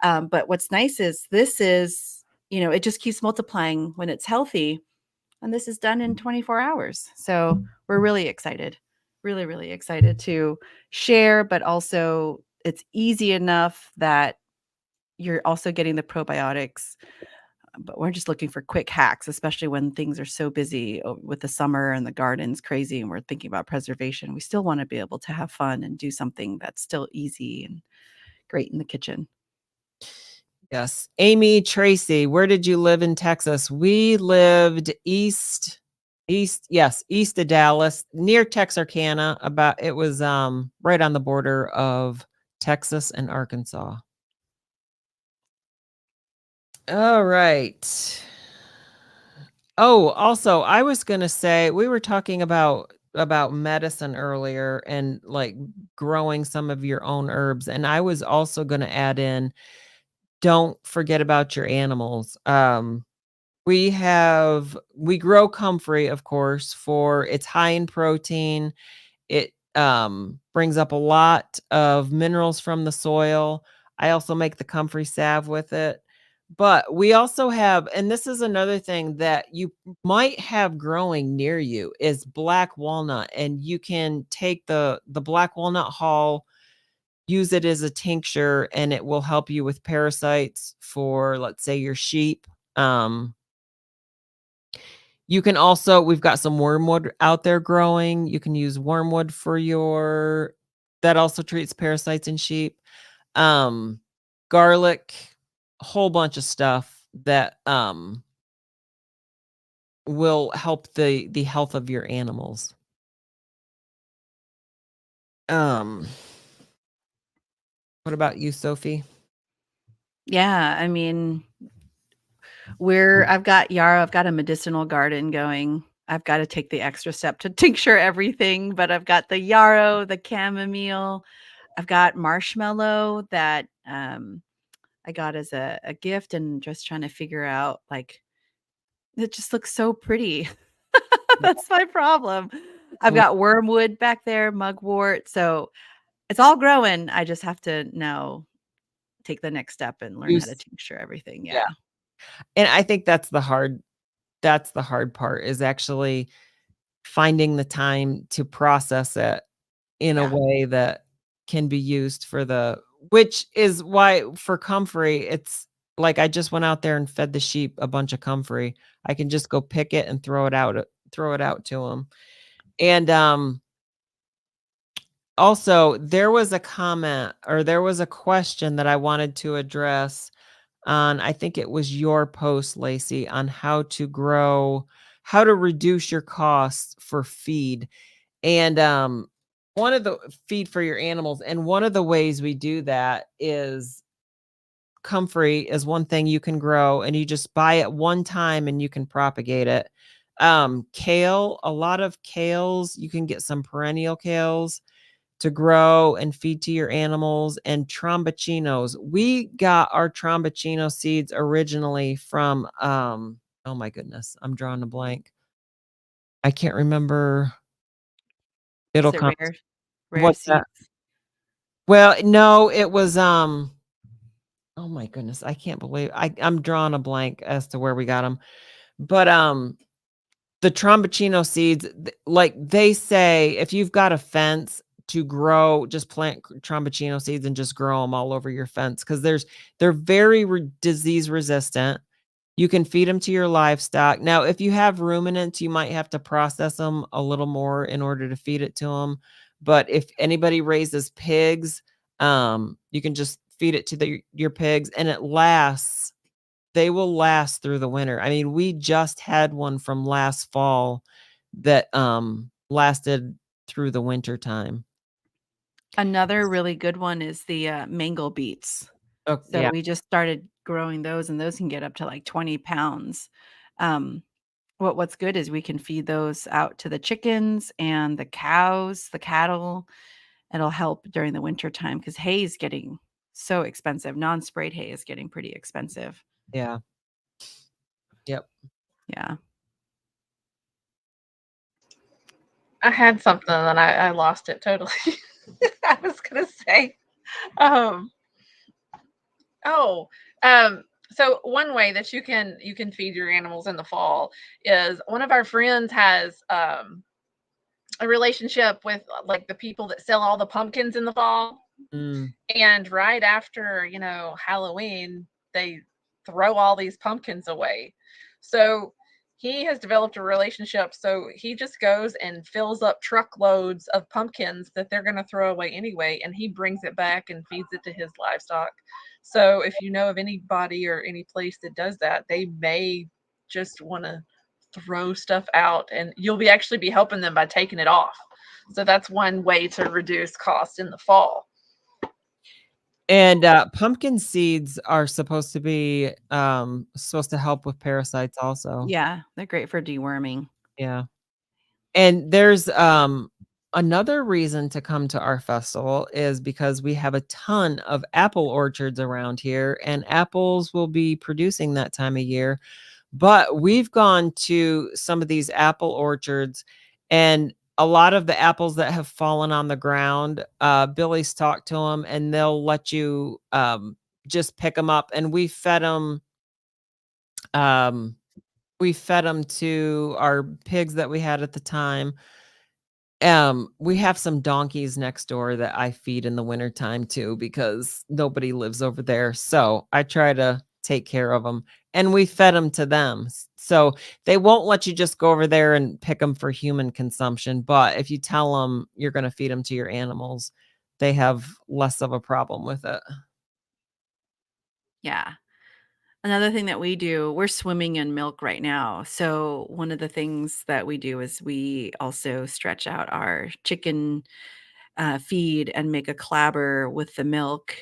But what's nice is this is, it just keeps multiplying when it's healthy. And this is done in 24 hours. So we're really excited, really, really excited to share, but also it's easy enough that you're also getting the probiotics but we're just looking for quick hacks, especially when things are so busy with the summer and the garden's crazy and we're thinking about preservation. We still want to be able to have fun and do something that's still easy and great in the kitchen. Yes. Amy Tracy, where did you live in Texas? We lived east of Dallas, near Texarkana. It was right on the border of Texas and Arkansas. All right. Oh, also, I was going to say, we were talking about medicine earlier and like growing some of your own herbs. And I was also going to add in, don't forget about your animals. We grow comfrey, of course, for it's high in protein. It brings up a lot of minerals from the soil. I also make the comfrey salve with it. But we also have, and this is another thing that you might have growing near you, is black walnut. And you can take the black walnut hull, use it as a tincture, and it will help you with parasites for, let's say, your sheep. You can also, we've got some wormwood out there growing. You can use wormwood for that also treats parasites in sheep. Garlic, a whole bunch of stuff that will help the health of your animals. What about you, Sophie? Yeah, I mean, I've got yarrow, I've got a medicinal garden going. I've got to take the extra step to tincture everything, but I've got the yarrow, the chamomile, I've got marshmallow that I got as a gift, and just trying to figure out, like, it just looks so pretty. That's my problem. I've got wormwood back there, mugwort, so it's all growing. I just have to now take the next step and learn how to tincture everything. Yeah. And I think that's the hard part, is actually finding the time to process it in a way that can be used which is why for comfrey, it's like, I just went out there and fed the sheep a bunch of comfrey. I can just go pick it and throw it out to them. And also, there was a comment, or there was a question that I wanted to address on, I think it was your post, Lacey, on how to reduce your costs for feed. And one of the feed for your animals, and one of the ways we do that is comfrey is one thing you can grow, and you just buy it one time and you can propagate it. Kale, a lot of kales, you can get some perennial kales to grow and feed to your animals. And tromboncinos, we got our tromboncino seeds originally from oh my goodness, I'm drawing a blank. I can't remember. It'll Is it come. rare What's seeds? that? Well, no, it was oh my goodness, I can't believe I'm drawing a blank as to where we got them. But the tromboncino seeds, like they say, if you've got a fence to grow, just plant tromboncino seeds and just grow them all over your fence, because they're very disease resistant. You can feed them to your livestock. Now, if you have ruminants, you might have to process them a little more in order to feed it to them. But if anybody raises pigs, you can just feed it to your pigs, and it lasts. They will last through the winter. I mean, we just had one from last fall that lasted through the winter time. Another really good one is the mango beets. Oh, So yeah. we just started growing those, and those can get up to like 20 pounds. What's good is we can feed those out to the chickens and the cows, the cattle. It'll help during the winter time because hay is getting so expensive. Non-sprayed hay is getting pretty expensive. Yeah. Yep. Yeah. I had something and I lost it totally. I was gonna say, so one way that you can feed your animals in the fall is, one of our friends has a relationship with like the people that sell all the pumpkins in the fall. Mm. And right after, Halloween, throw all these pumpkins away. So he has developed a relationship. So he just goes and fills up truckloads of pumpkins that they're going to throw away anyway. And he brings it back and feeds it to his livestock. So if you know of anybody or any place that does that, they may just want to throw stuff out, and you'll be actually be helping them by taking it off. So that's one way to reduce cost in the fall. And pumpkin seeds are supposed to help with parasites also. Yeah, they're great for deworming. Yeah. And there's another reason to come to our festival is because we have a ton of apple orchards around here, and apples will be producing that time of year. But we've gone to some of these apple orchards, and a lot of the apples that have fallen on the ground, Billy's talked to them, and they'll let you just pick them up. And we fed them to our pigs that we had at the time. We have some donkeys next door that I feed in the wintertime too, because nobody lives over there. So I try to take care of them, and we fed them to them. So they won't let you just go over there and pick them for human consumption. But if you tell them you're going to feed them to your animals, they have less of a problem with it. Yeah. Another thing that we do, we're swimming in milk right now. So one of the things that we do is we also stretch out our chicken feed and make a clabber with the milk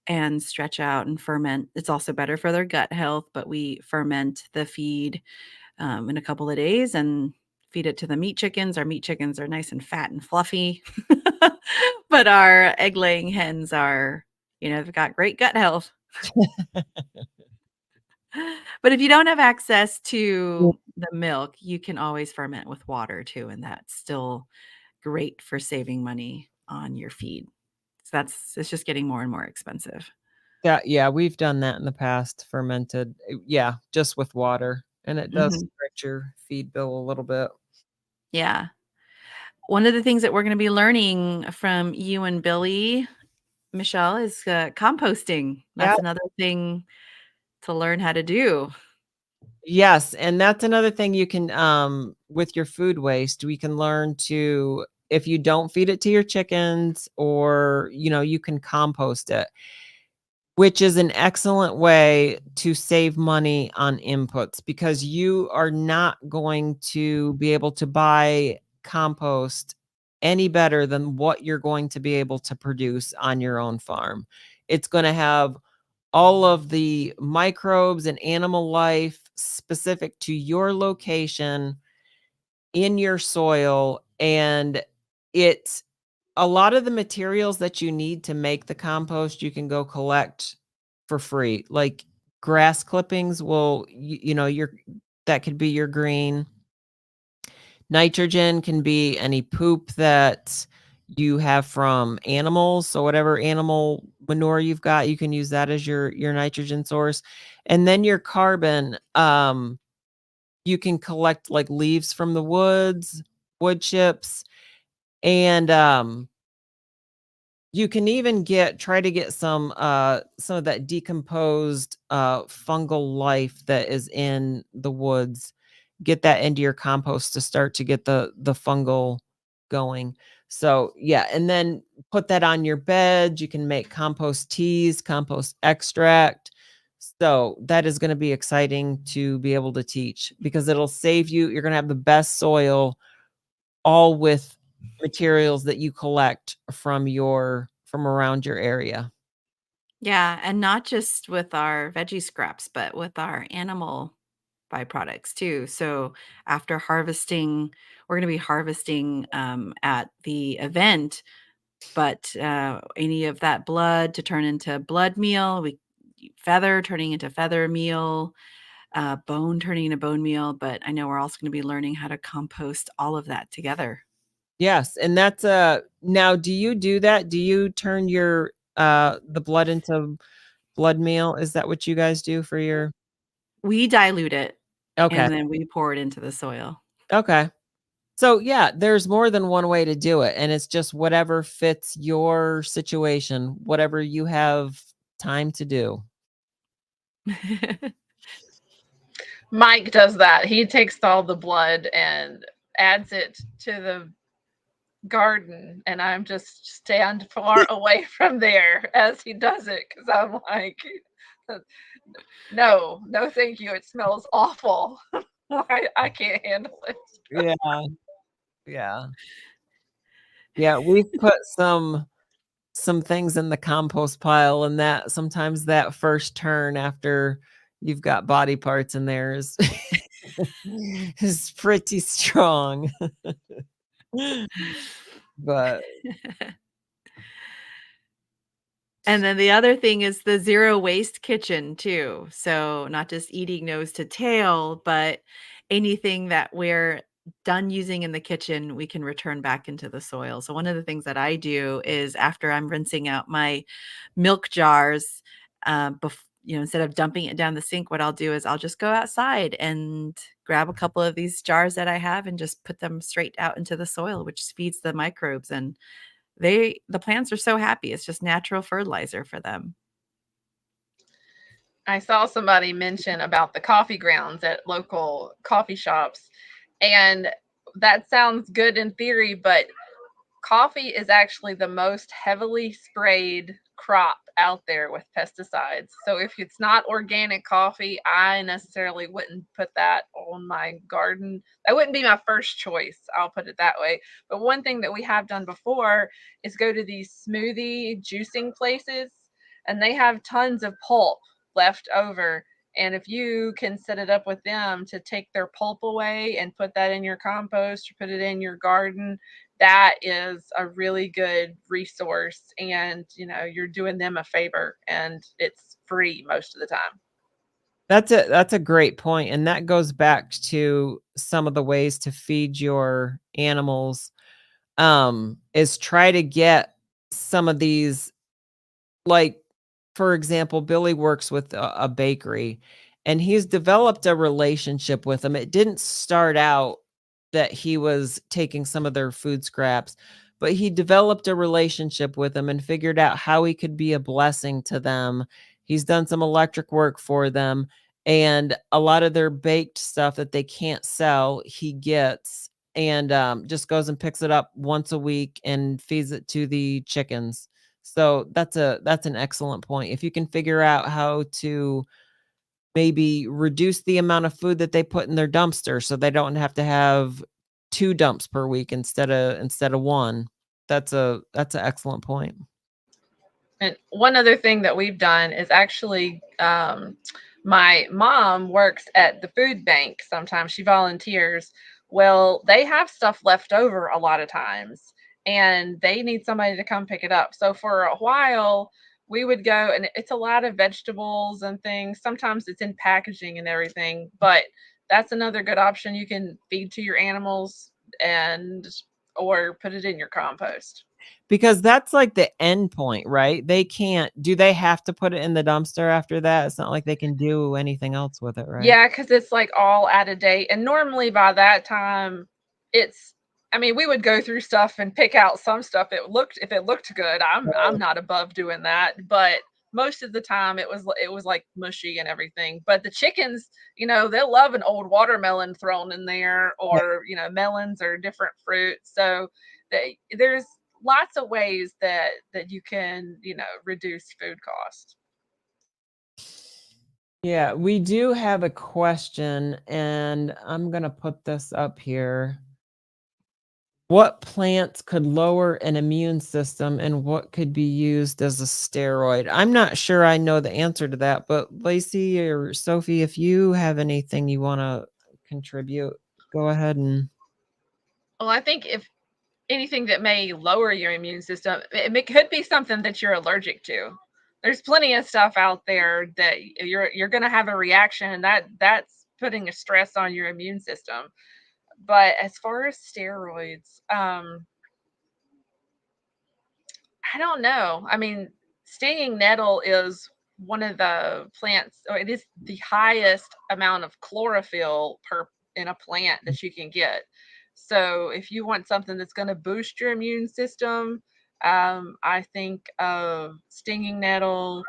and stretch out and ferment. It's also better for their gut health, but we ferment the feed in a couple of days and feed it to the meat chickens. Our meat chickens are nice and fat and fluffy, but our egg laying hens are, they've got great gut health. But if you don't have access to the milk, you can always ferment with water too, and that's still great for saving money on your feed. So it's just getting more and more expensive. Yeah, we've done that in the past, fermented. Yeah, just with water, and it does stretch your feed bill a little bit. Yeah. One of the things that we're going to be learning from you and Billy, Michelle, is composting. That's another thing to learn how to do. Yes, and that's another thing you can with your food waste, we can learn to, if you don't feed it to your chickens, or you can compost it, which is an excellent way to save money on inputs, because you are not going to be able to buy compost any better than what you're going to be able to produce on your own farm. It's going to have all of the microbes and animal life specific to your location in your soil. And it's a lot of the materials that you need to make the compost, you can go collect for free. Like grass clippings that could be your green. Nitrogen can be any poop that you have from animals. So whatever animal manure you've got, you can use that as your nitrogen source. And then your carbon, you can collect like leaves from the woods, wood chips, and you can even try to get some of that decomposed fungal life that is in the woods. Get that into your compost to start to get the fungal going. So yeah, and then put that on your bed. You can make compost teas, compost extract. So that is going to be exciting to be able to teach, because it'll save you. You're going to have the best soil, all with materials that you collect from around your area. Yeah, and not just with our veggie scraps, but with our animal byproducts too. So after harvesting, we're going to be harvesting at the event, but any of that blood to turn into blood meal, feather turning into feather meal, bone turning into bone meal. But I know we're also going to be learning how to compost all of that together. Yes, and that's now, do you do that? Do you turn your the blood into blood meal? Is that what you guys do for your? We dilute it, Okay. and then we pour it into the soil. Okay. So yeah, there's more than one way to do it, and it's just whatever fits your situation, whatever you have time to do. Mike does that. He takes all the blood and adds it to the garden, and I'm just stand far away from there as he does it, because I'm like, no, thank you. It smells awful. I can't handle it. Yeah. Yeah. Yeah. We've put some things in the compost pile, and that sometimes that first turn after you've got body parts in there is is pretty strong. But And then the other thing is the zero waste kitchen too. So not just eating nose to tail, but anything that we're done using in the kitchen, we can return back into the soil. So one of the things that I do is after I'm rinsing out my milk jars, instead of dumping it down the sink, what I'll do is I'll just go outside and grab a couple of these jars that I have and just put them straight out into the soil, which feeds the microbes, and the plants are so happy. It's just natural fertilizer for them. I saw somebody mention about the coffee grounds at local coffee shops, and that sounds good in theory, but coffee is actually the most heavily sprayed crop out there with pesticides. So if it's not organic coffee, I necessarily wouldn't put that on my garden. That wouldn't be my first choice. I'll put it that way. But one thing that we have done before is go to these smoothie juicing places, and they have tons of pulp left over. And if you can set it up with them to take their pulp away and put that in your compost or put it in your garden, that is a really good resource, and you're doing them a favor, and it's free most of the time. that's a great point, and that goes back to some of the ways to feed your animals, is try to get some of these, like, for example, Billy works with a bakery, and he's developed a relationship with them. It didn't start out that he was taking some of their food scraps, but he developed a relationship with them and figured out how he could be a blessing to them. He's done some electric work for them, and a lot of their baked stuff that they can't sell, he gets and just goes and picks it up once a week and feeds it to the chickens. So that's an excellent point. If you can figure out how to maybe reduce the amount of food that they put in their dumpster so they don't have to have 2 dumps per week instead of 1. That's an excellent point. And one other thing that we've done is actually, my mom works at the food bank. Sometimes she volunteers. Well, they have stuff left over a lot of times, and they need somebody to come pick it up. So for a while, we would go, and it's a lot of vegetables and things. Sometimes it's in packaging and everything, but that's another good option. You can feed to your animals and or put it in your compost. Because that's like the end point, right? Do they have to put it in the dumpster after that? It's not like they can do anything else with it, right? Yeah, because it's like all out of date. And normally by that time, we would go through stuff and pick out some stuff. If it looked good, I'm not above doing that. But most of the time it was like mushy and everything. But the chickens, they'll love an old watermelon thrown in there, or melons or different fruits. So there's lots of ways that you can, reduce food cost. Yeah, we do have a question, and I'm going to put this up here. What plants could lower an immune system, and what could be used as a steroid? I'm not sure I know the answer to that, but Lacey or Sophie, if you have anything you want to contribute, go ahead and. Well, I think if anything that may lower your immune system, it could be something that you're allergic to. There's plenty of stuff out there that you're going to have a reaction, and that's putting a stress on your immune system. But as far as steroids, I don't know. Stinging nettle is one of the plants, or it is the highest amount of chlorophyll in a plant that you can get. So if you want something that's going to boost your immune system, I think of stinging nettle,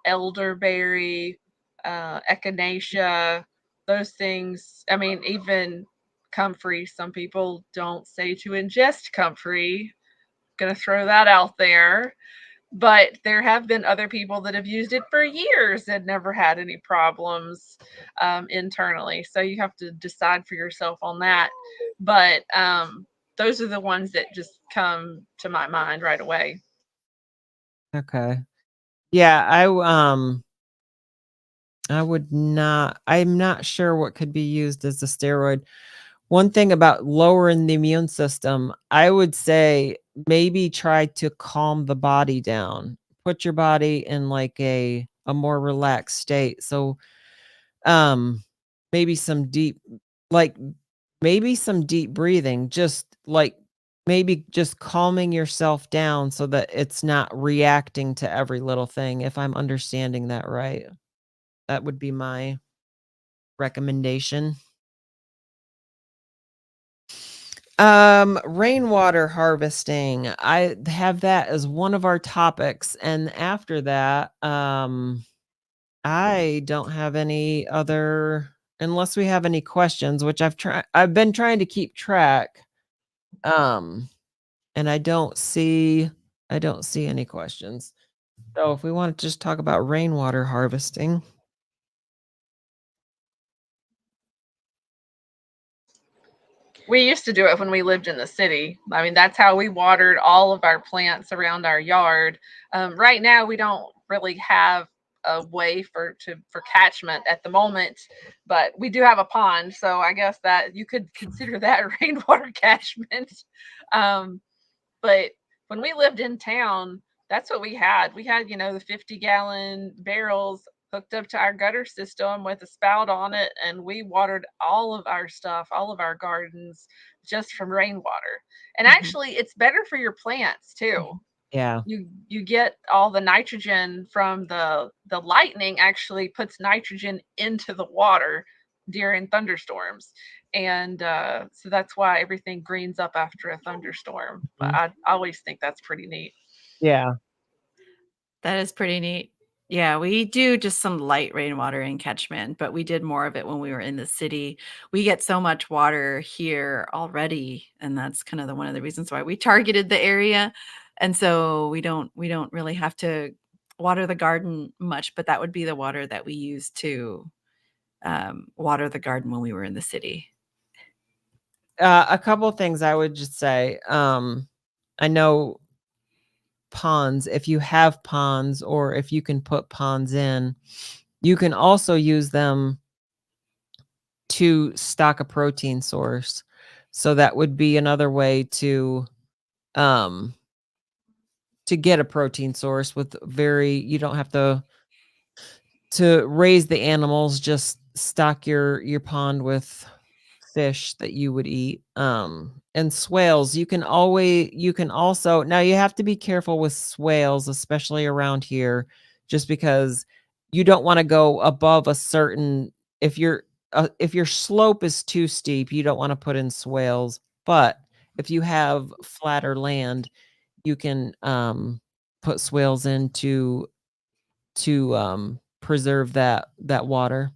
elderberry, echinacea, those things. I mean, even comfrey. Some people don't say to ingest comfrey. Gonna throw that out there. But there have been other people that have used it for years and never had any problems internally. So you have to decide for yourself on that. But those are the ones that just come to my mind right away. Okay. Yeah, I'm not sure what could be used as a steroid. One thing about lowering the immune system, I would say maybe try to calm the body down. Put your body in like a more relaxed state. So um maybe some deep like maybe some deep breathing, just like maybe just calming yourself down so that it's not reacting to every little thing, if I'm understanding that right. That would be my recommendation. Rainwater harvesting. I have that as one of our topics. And after that, I don't have any other, unless we have any questions, which I've been trying to keep track. And I don't see any questions. So if we want to just talk about rainwater harvesting. We used to do it when we lived in the city. I mean, that's how we watered all of our plants around our yard. Right now, we don't really have a way for catchment at the moment, but we do have a pond, so I guess that you could consider that rainwater catchment. But when we lived in town, that's what we had. We had, the 50-gallon barrels hooked up to our gutter system with a spout on it, and we watered all of our stuff, all of our gardens, just from rainwater. And actually, it's better for your plants too. Yeah. You get all the nitrogen from the lightning actually puts nitrogen into the water during thunderstorms. And so that's why everything greens up after a thunderstorm. But I always think that's pretty neat. Yeah. That is pretty neat. Yeah, we do just some light rainwater and catchment, but we did more of it when we were in the city. We get so much water here already, and that's kind of one of the reasons why we targeted the area. And so we don't really have to water the garden much, but that would be the water that we use to water the garden when we were in the city. A couple of things I would just say. I know ponds, if you have ponds or if you can put ponds in, you can also use them to stock a protein source. So that would be another way to get a protein source with you don't have to raise the animals, just stock your pond with fish that you would eat. And swales, you can also, now you have to be careful with swales, especially around here, just because you don't want to go above a certain, if your slope is too steep, you don't want to put in swales. But if you have flatter land, you can put swales in to preserve that water.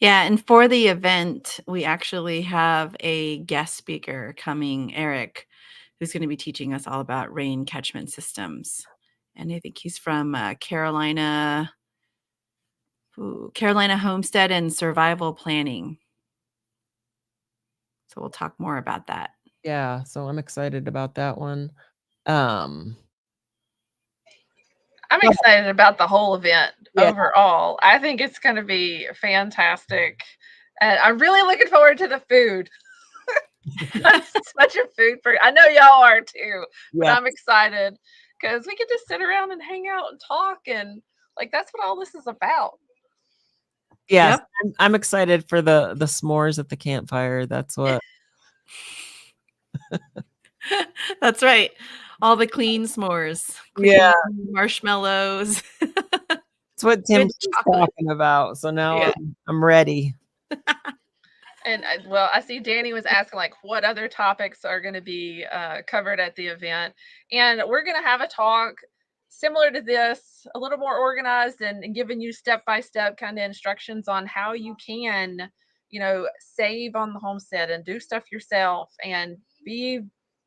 Yeah, and for the event, we actually have a guest speaker coming, Eric, who's going to be teaching us all about rain catchment systems. And I think he's from Carolina Homestead and Survival Planning. So we'll talk more about that. Yeah, so I'm excited about that one. I'm excited about the whole event overall. I think it's going to be fantastic. And I'm really looking forward to the food. I'm such a food person. I know y'all are too, but I'm excited because we get to sit around and hang out and talk, and like that's what all this is about. Yes, yep. I'm excited for the s'mores at the campfire. That's what. That's right. All the clean s'mores. Clean marshmallows. That's what Tim's talking about. So now I'm ready. And well, I see Danny was asking like what other topics are going to be covered at the event, and we're going to have a talk similar to this, a little more organized and giving you step-by-step kind of instructions on how you can, save on the homestead and do stuff yourself and be,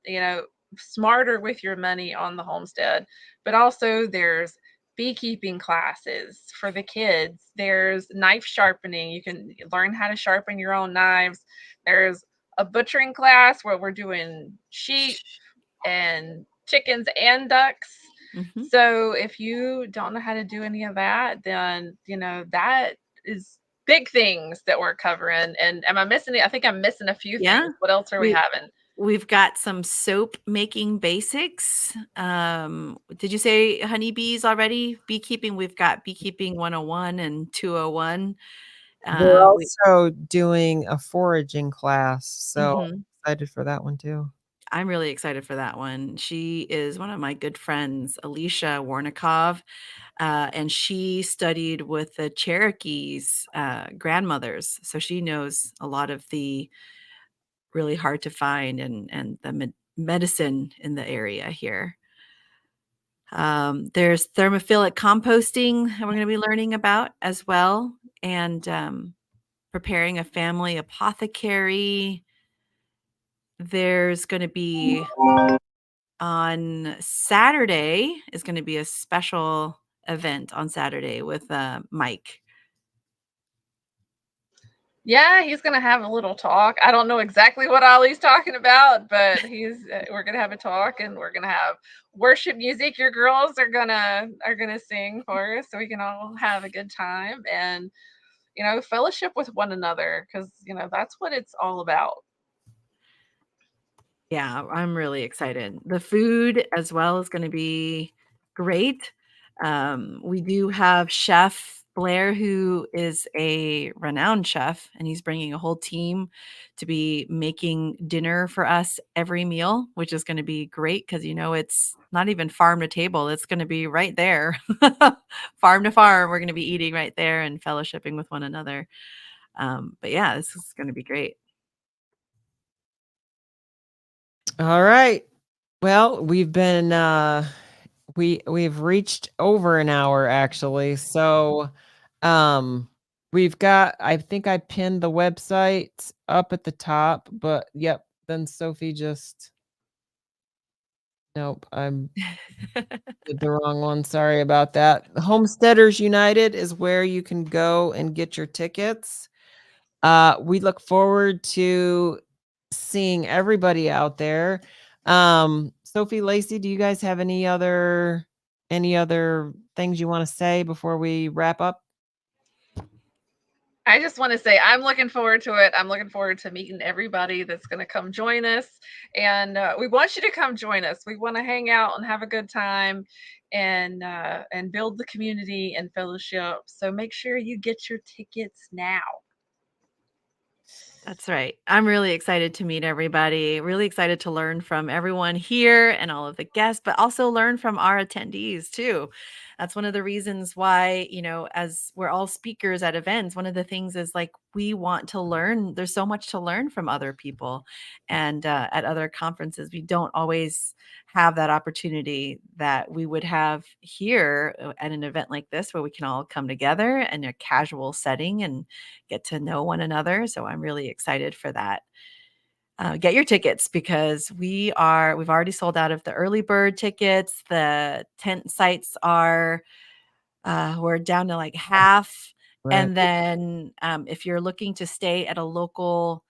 you know, smarter with your money on the homestead. But also there's beekeeping classes for the kids. There's knife sharpening. You can learn how to sharpen your own knives. There's a butchering class where we're doing sheep and chickens and ducks. Mhm. So if you don't know how to do any of that, then that is big things that we're covering. And am I missing it? I think I'm missing a few Yeah. things. What else are we having? We've got some soap making basics. Did you say honeybees already? Beekeeping, we've got beekeeping 101 and 201. We're We also doing a foraging class, so I'm Mhm. excited for that one too. I'm really excited for that one. She is one of my good friends, Alicia Warnikov, and she studied with the Cherokees' grandmothers, so she knows a lot of the really hard to find and the medicine in the area here. There's thermophilic composting that we're going to be learning about as well, and preparing a family apothecary. There's going to be on Saturday is going to be a special event on Saturday with Mike. Yeah, he's gonna have a little talk. I don't know exactly what Ollie's talking about, but we're gonna have a talk and we're gonna have worship music. Your girls are gonna sing for us, so we can all have a good time and fellowship with one another, because that's what it's all about. Yeah, I'm really excited. The food as well is going to be great. We do have Chef Blair, who is a renowned chef, and he's bringing a whole team to be making dinner for us every meal, which is going to be great because it's not even farm to table. It's going to be right there, farm to farm. We're going to be eating right there and fellowshipping with one another. But yeah, this is going to be great. All right. Well, we've been we've reached over an hour actually. So we've got, I think I pinned the website up at the top, but yep, then Sophie just nope, I'm did the wrong one. Sorry about that. Homesteaders United is where you can go and get your tickets. We look forward to seeing everybody out there. Sophie, Lacey, do you guys have any other things you want to say before we wrap up? I just want to say I'm looking forward to it. I'm looking forward to meeting everybody that's going to come join us. And we want you to come join us. We want to hang out and have a good time and build the community and fellowship. So make sure you get your tickets now. That's right. I'm really excited to meet everybody. Really excited to learn from everyone here and all of the guests, but also learn from our attendees too. That's one of the reasons why, as we're all speakers at events, one of the things is like we want to learn. There's so much to learn from other people. And at other conferences, we don't always have that opportunity that we would have here at an event like this where we can all come together in a casual setting and get to know one another. So I'm really excited for that. Get your tickets because we've already sold out of the early bird tickets. The tent sites we're down to like half. Right. And then if you're looking to stay at a local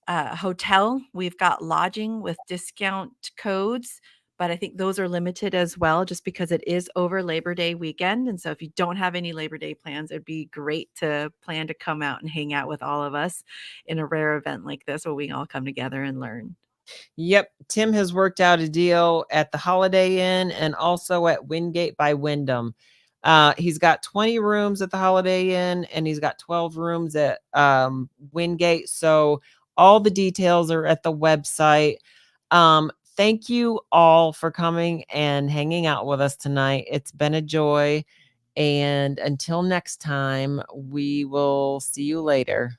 hotel, we've got lodging with discount codes, but I think those are limited as well just because it is over Labor Day weekend. And so if you don't have any Labor Day plans, it'd be great to plan to come out and hang out with all of us in a rare event like this where we can all come together and learn. Yep. Tim has worked out a deal at the Holiday Inn and also at Wingate by Wyndham. He's got 20 rooms at the Holiday Inn and he's got 12 rooms at Wingate. So all the details are at the website. Thank you all for coming and hanging out with us tonight. It's been a joy. And until next time, we will see you later.